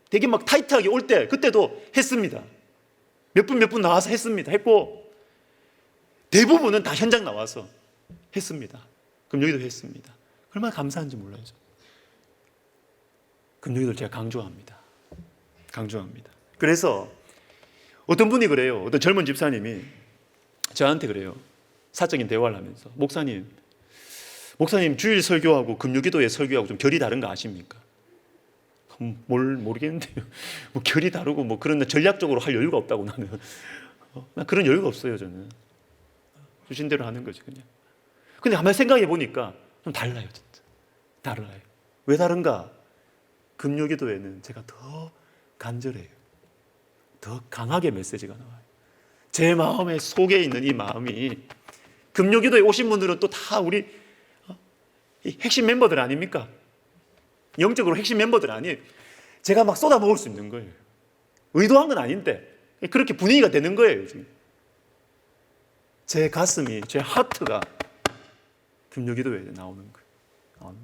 되게 타이트하게 올 때 그때도 했습니다. 몇 분 나와서 했고 대부분은 다 현장 나와서 했습니다. 금요기도 했습니다. 얼마나 감사한지 몰라요. 금요기도를 제가 강조합니다. 그래서 어떤 분이 그래요. 어떤 젊은 집사님이 저한테 그래요. 사적인 대화를 하면서 목사님 주일 설교하고 금요기도회 설교하고 좀 결이 다른 거 아십니까? 모르겠는데요. 결이 다르고 그런 전략적으로 할 여유가 없다고 나는. 난 그런 여유가 없어요. 저는 주신 대로 하는 거지 그냥. 근데 한번 생각해 보니까 좀 달라요. 진짜 달라요. 왜 다른가? 금요기도회는 제가 더 간절해요. 더 강하게 메시지가 나와요. 제 마음의 속에 있는 이 마음이, 금요기도에 오신 분들은 또 다 우리 핵심 멤버들 아닙니까? 영적으로 핵심 멤버들 아니에요. 제가 쏟아 먹을 수 있는 거예요. 의도한 건 아닌데 그렇게 분위기가 되는 거예요. 지금 제 가슴이, 제 하트가 금요기도회에 나오는 거예요.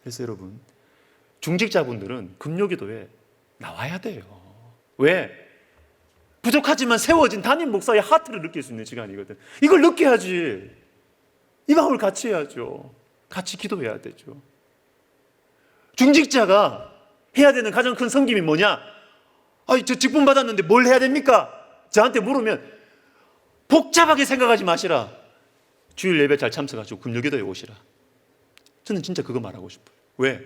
그래서 여러분, 중직자분들은 금요기도회 나와야 돼요. 왜? 부족하지만 세워진 담임 목사의 하트를 느낄 수 있는 시간이거든. 이걸 느껴야지. 이 마음을 같이 해야죠. 같이 기도해야 되죠. 중직자가 해야 되는 가장 큰 섬김이 뭐냐? 저 직분 받았는데 뭘 해야 됩니까? 저한테 물으면 복잡하게 생각하지 마시라. 주일 예배 잘 참석하시고 금요기도에 오시라. 저는 진짜 그거 말하고 싶어요. 왜?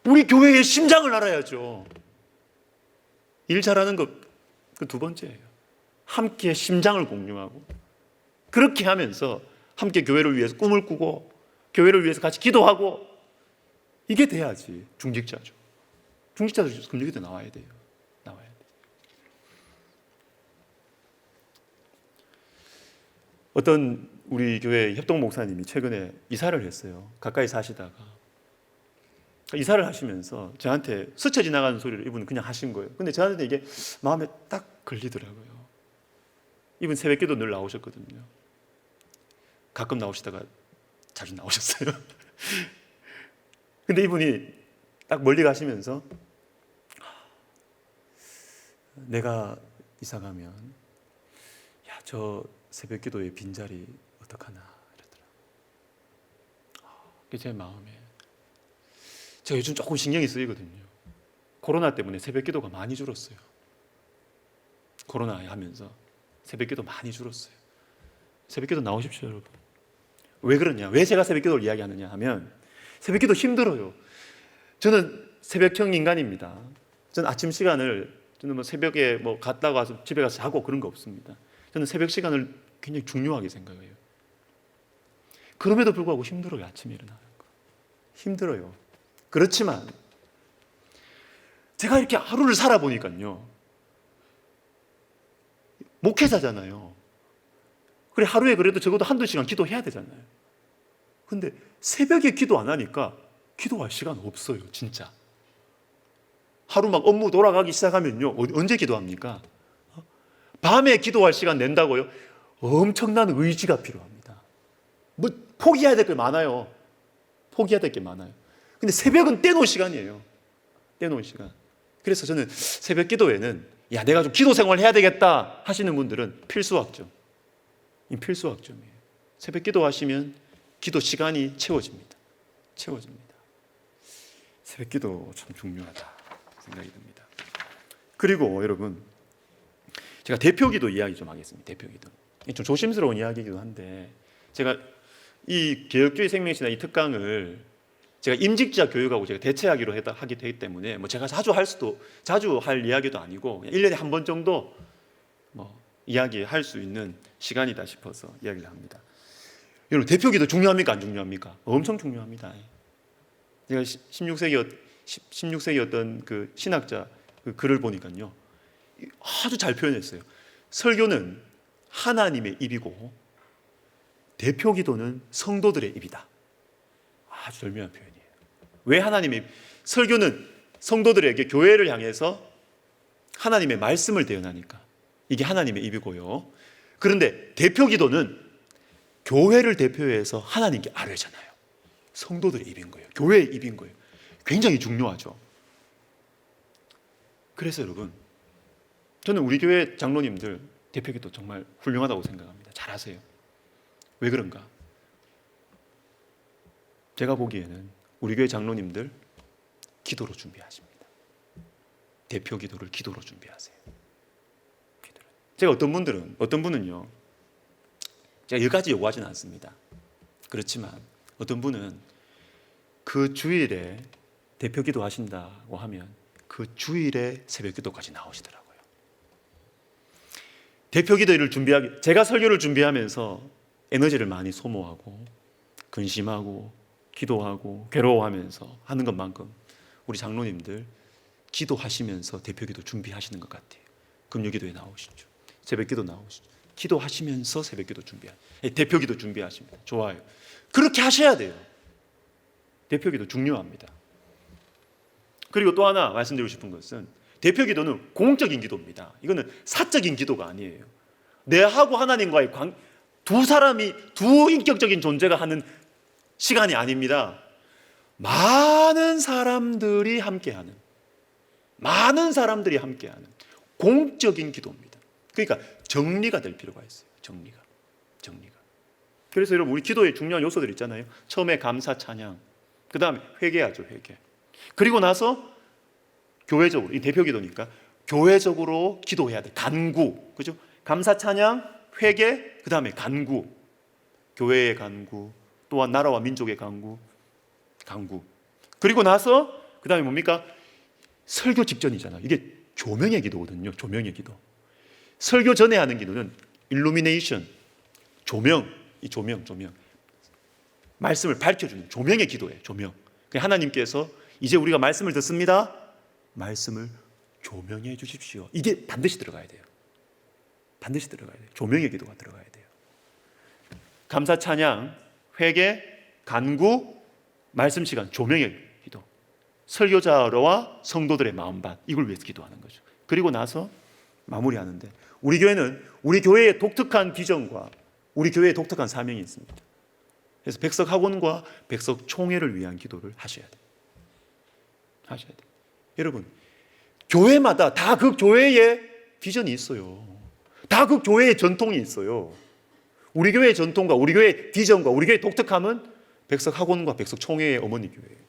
우리 교회의 심장을 알아야죠. 일 잘하는 것, 그 두 번째예요. 함께 심장을 공유하고, 그렇게 하면서 함께 교회를 위해서 꿈을 꾸고 교회를 위해서 같이 기도하고, 이게 돼야지 중직자죠. 중직자도 금요기도 나와야 돼요. 어떤 우리 교회 협동 목사님이 최근에 이사를 했어요. 가까이 사시다가 이사를 하시면서 저한테 스쳐 지나가는 소리를 이분은 그냥 하신 거예요. 근데 저한테 이게 마음에 딱 걸리더라고요. 이분 새벽기도 늘 나오셨거든요. 가끔 나오시다가 자주 나오셨어요. 근데 이분이 딱 멀리 가시면서 내가 이사 가면 저 새벽기도의 빈자리 어떡하나 이러더라고요. 그게 제 마음에, 제가 요즘 조금 신경이 쓰이거든요. 코로나 때문에 새벽기도가 많이 줄었어요. 코로나 하면서 새벽기도 많이 줄었어요. 새벽기도 나오십시오, 여러분. 왜 그러냐? 왜 제가 새벽기도를 이야기하느냐 하면, 새벽기도 힘들어요. 저는 새벽형 인간입니다. 저는 아침 시간을 저는 뭐 새벽에 뭐 갔다가 와서 집에 가서 자고 그런 거 없습니다. 저는 새벽 시간을 굉장히 중요하게 생각해요. 그럼에도 불구하고 힘들어요. 아침에 일어나는 거 힘들어요. 그렇지만 제가 이렇게 하루를 살아보니까요, 목회자잖아요. 그래, 하루에 그래도 적어도 한두 시간 기도해야 되잖아요. 근데 새벽에 기도 안 하니까 기도할 시간 없어요. 진짜 하루 막 업무 돌아가기 시작하면요, 언제 기도합니까? 밤에 기도할 시간 낸다고요? 엄청난 의지가 필요합니다. 뭐 포기해야 될 게 많아요. 포기해야 될 게 많아요. 근데 새벽은 떼놓은 시간이에요. 떼놓은 시간. 그래서 저는 새벽 기도에는 야, 내가 좀 기도 생활 해야 되겠다 하시는 분들은 필수학점. 이 필수학점이에요. 새벽 기도하시면 기도 시간이 채워집니다. 채워집니다. 새벽 기도 참 중요하다 생각이 듭니다. 그리고 여러분, 제가 대표 기도 이야기 좀 하겠습니다. 대표 기도. 좀 조심스러운 이야기이기도 한데, 제가 이 개혁주의 생명신학 이 특강을 제가 임직자 교육하고 제가 대체하기로 하게 되기 때문에 뭐 제가 자주 할 이야기도 아니고 1년에 한 번 정도 뭐 이야기할 수 있는 시간이다 싶어서 이야기를 합니다. 여러분, 대표 기도 중요합니까? 안 중요합니까? 엄청 중요합니다. 제가 16세기 어떤 그 신학자 그 글을 보니까요, 아주 잘 표현했어요. 설교는 하나님의 입이고 대표 기도는 성도들의 입이다. 아주 절묘한 표현이에요. 왜 하나님의 입? 설교는 성도들에게, 교회를 향해서 하나님의 말씀을 대언하니까 이게 하나님의 입이고요. 그런데 대표 기도는 교회를 대표해서 하나님께 아뢰잖아요. 성도들의 입인 거예요. 교회의 입인 거예요. 굉장히 중요하죠. 그래서 여러분, 저는 우리 교회 장로님들 대표 기도 정말 훌륭하다고 생각합니다. 잘하세요. 왜 그런가? 제가 보기에는 우리 교회 장로님들 기도로 준비하십니다. 대표 기도를 기도로 준비하세요. 제가 어떤 분은요, 제가 여기까지 요구하지는 않습니다. 그렇지만 어떤 분은 그 주일에 대표 기도 하신다고 하면 그 주일에 새벽 기도까지 나오시더라고요. 대표 기도를 제가 설교를 준비하면서 에너지를 많이 소모하고 근심하고 기도하고 괴로워하면서 하는 것만큼 우리 장로님들 기도하시면서 대표 기도 준비하시는 것 같아요. 금요 기도에 나오시죠. 새벽 기도 나오시죠. 기도하시면서 새벽 기도 대표 기도 준비하십니다. 좋아요. 그렇게 하셔야 돼요. 대표 기도 중요합니다. 그리고 또 하나 말씀드리고 싶은 것은, 대표 기도는 공적인 기도입니다. 이거는 사적인 기도가 아니에요. 내하고 하나님과의 두 사람이, 두 인격적인 존재가 하는 시간이 아닙니다. 많은 사람들이 함께하는 공적인 기도입니다. 그러니까 정리가 될 필요가 있어요. 정리가. 그래서 여러분, 우리 기도에 중요한 요소들 있잖아요. 처음에 감사 찬양, 그 다음에 회개하죠. 회개. 그리고 나서 교회적으로, 이 대표 기도니까 교회적으로 기도해야 돼. 간구, 그죠? 감사 찬양, 회개, 그 다음에 간구, 교회의 간구, 또한 나라와 민족의 간구. 그리고 나서 그 다음에 뭡니까? 설교 직전이잖아요. 이게 조명의 기도거든요. 조명의 기도. 설교 전에 하는 기도는 일루미네이션, 조명. 말씀을 밝혀주는 조명의 기도예요. 조명. 하나님께서 이제 우리가 말씀을 듣습니다. 말씀을 조명해 주십시오. 이게 반드시 들어가야 돼요. 조명의 기도가 들어가야 돼요. 감사 찬양, 회개, 간구, 말씀 시간, 조명의 기도. 설교자와 성도들의 마음밭, 이걸 위해서 기도하는 거죠. 그리고 나서 마무리하는데, 우리 교회는 우리 교회의 독특한 비전과 우리 교회의 독특한 사명이 있습니다. 그래서 백석학원과 백석총회를 위한 기도를 하셔야 돼요. 여러분, 교회마다 다 그 교회의 비전이 있어요. 다 그 교회의 전통이 있어요. 우리 교회의 전통과 우리 교회의 비전과 우리 교회의 독특함은 백석학원과 백석총회의 어머니 교회예요.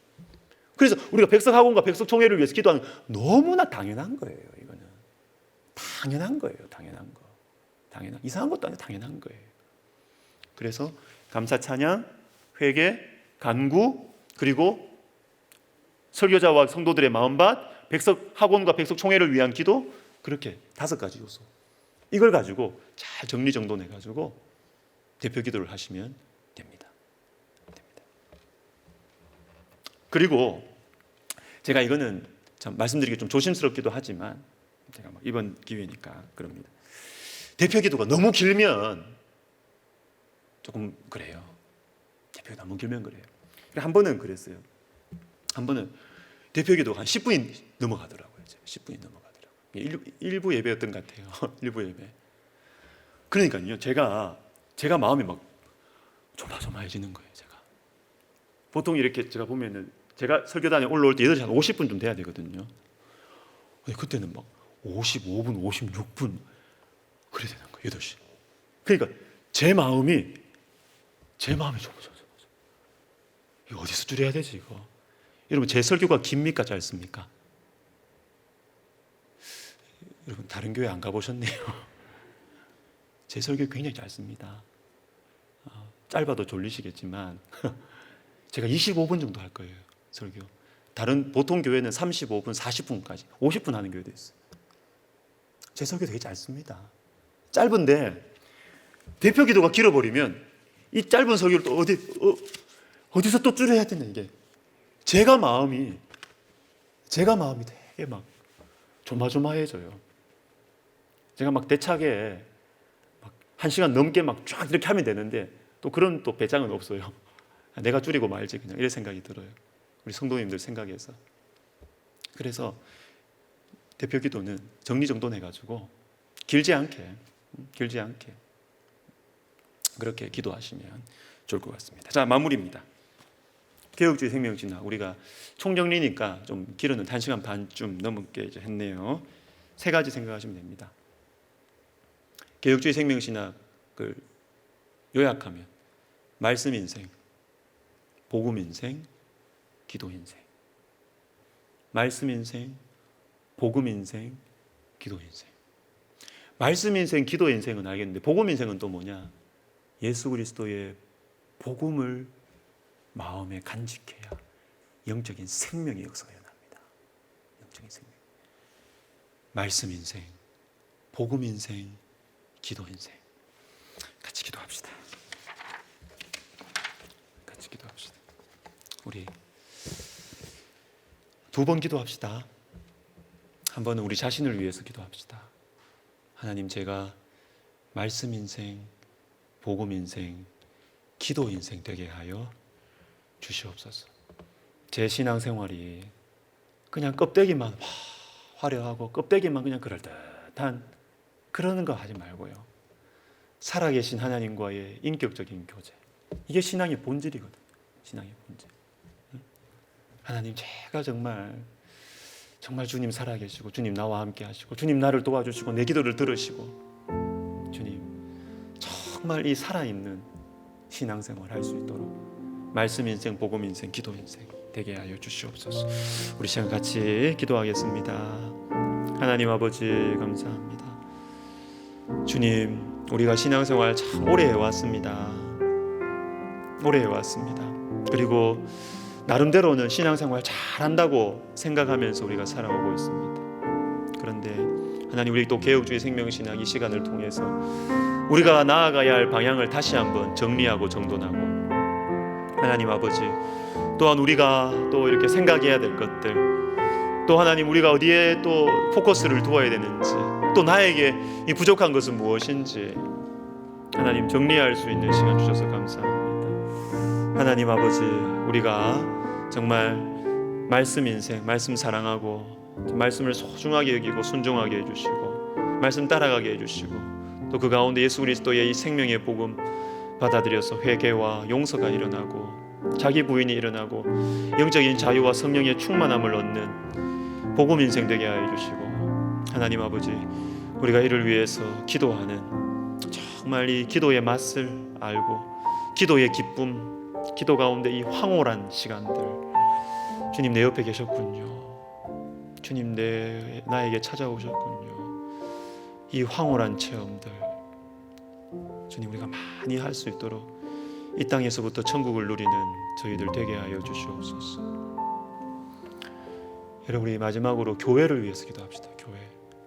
그래서 우리가 백석학원과 백석총회를 위해서 기도하는 건 너무나 당연한 거예요. 이거는 당연한 거예요. 이상한 것도 아니고 당연한 거예요. 그래서 감사 찬양, 회개, 간구, 그리고 설교자와 성도들의 마음밭, 백석 학원과 백석 총회를 위한 기도, 그렇게 5가지 요소. 이걸 가지고 잘 정리정돈해 가지고 대표 기도를 하시면 됩니다. 그리고 제가 이거는 참 말씀드리기 좀 조심스럽기도 하지만 제가 이번 기회니까 그럽니다. 대표 기도가 너무 길면 조금 그래요. 대표가 너무 길면 그래요. 한 번은 그랬어요. 한 번은 대표 기도가 한 10분이 넘어가더라고요. 10분이 넘어가더라고요. 일부 예배였던 것 같아요. 일부 예배. 그러니까요, 제가 마음이 막 조마조마해지는 거예요. 제가 보통 이렇게 제가 보면은 제가 설교단에 올라올 때 8시 한 50분쯤 돼야 되거든요. 근데 그때는 막 55분, 56분 그래 되는 거예요. 8시. 그러니까 제 마음이 조마조마. 이거 어디서 줄여야 되지 이거? 여러분, 제 설교가 깁니까 짧습니까? 여러분, 다른 교회 안 가보셨네요. 제 설교 굉장히 짧습니다. 짧아도 졸리시겠지만 제가 25분 정도 할 거예요, 설교. 다른 보통 교회는 35분, 40분까지 50분 하는 교회도 있어요. 제 설교 되게 짧습니다. 짧은데 대표 기도가 길어버리면 이 짧은 설교를 또 어디서 또 줄여야 되나. 이게 제가 마음이 되게 막 조마조마해져요. 제가 막 대차게 막 1시간 넘게 막 쫙 이렇게 하면 되는데 또 그런 또 배짱은 없어요. 내가 줄이고 말지 그냥 이런 생각이 들어요. 우리 성도님들 생각해서. 그래서 대표 기도는 정리정돈해가지고 길지 않게 그렇게 기도하시면 좋을 것 같습니다. 자, 마무리입니다. 개혁주의 생명신학, 우리가 총정리니까 좀 길어는 1시간 반쯤 넘게 이제 했네요. 3가지 생각하시면 됩니다. 개혁주의 생명신학을 요약하면 말씀 인생, 복음 인생, 기도 인생. 말씀 인생, 복음 인생, 기도 인생. 말씀 인생, 기도 인생은 알겠는데 복음 인생은 또 뭐냐? 예수 그리스도의 복음을 마음에 간직해야 영적인 생명의 역사가 일어납니다. 영적인 생명. 말씀 인생, 복음 인생, 기도 인생. 같이 기도합시다. 같이 기도합시다. 우리 2번 기도합시다. 한 번은 우리 자신을 위해서 기도합시다. 하나님, 제가 말씀 인생, 복음 인생, 기도 인생 되게 하여 주시옵소서. 제 신앙생활이 그냥 껍데기만 화려하고 껍데기만 그냥 그럴듯한 그러는 거 하지 말고요. 살아계신 하나님과의 인격적인 교제. 이게 신앙의 본질이거든요. 신앙의 본질. 하나님, 제가 정말 주님 살아계시고 주님 나와 함께 하시고 주님 나를 도와주시고 내 기도를 들으시고 주님 정말 이 살아있는 신앙생활 할 수 있도록 말씀 인생, 복음 인생, 기도 인생 되게 하여 주시옵소서. 우리 시간 같이 기도하겠습니다. 하나님 아버지 감사합니다. 주님, 우리가 신앙생활 참 오래 해왔습니다. 오래 해왔습니다. 그리고 나름대로는 신앙생활 잘한다고 생각하면서 우리가 살아오고 있습니다. 그런데 하나님, 우리 또 개혁주의 생명신학 이 시간을 통해서 우리가 나아가야 할 방향을 다시 한번 정리하고 정돈하고, 하나님 아버지, 또한 우리가 또 이렇게 생각해야 될 것들, 또 하나님 우리가 어디에 또 포커스를 두어야 되는지, 또 나에게 이 부족한 것은 무엇인지 하나님 정리할 수 있는 시간 주셔서 감사합니다. 하나님 아버지, 우리가 정말 말씀 인생, 말씀 사랑하고 말씀을 소중하게 여기고 순종하게 해주시고 말씀 따라가게 해주시고 또 그 가운데 예수 그리스도의 이 생명의 복음 받아들여서 회개와 용서가 일어나고 자기 부인이 일어나고 영적인 자유와 성령의 충만함을 얻는 복음 인생 되게 하여 주시고, 하나님 아버지, 우리가 이를 위해서 기도하는 정말 이 기도의 맛을 알고 기도의 기쁨, 기도 가운데 이 황홀한 시간들, 주님 내 옆에 계셨군요. 주님 나에게 찾아오셨군요. 이 황홀한 체험들 주님 우리가 많이 할 수 있도록 이 땅에서부터 천국을 누리는 저희들 되게 하여 주시옵소서. 여러분 우리 마지막으로 교회를 위해서 기도합시다. 교회.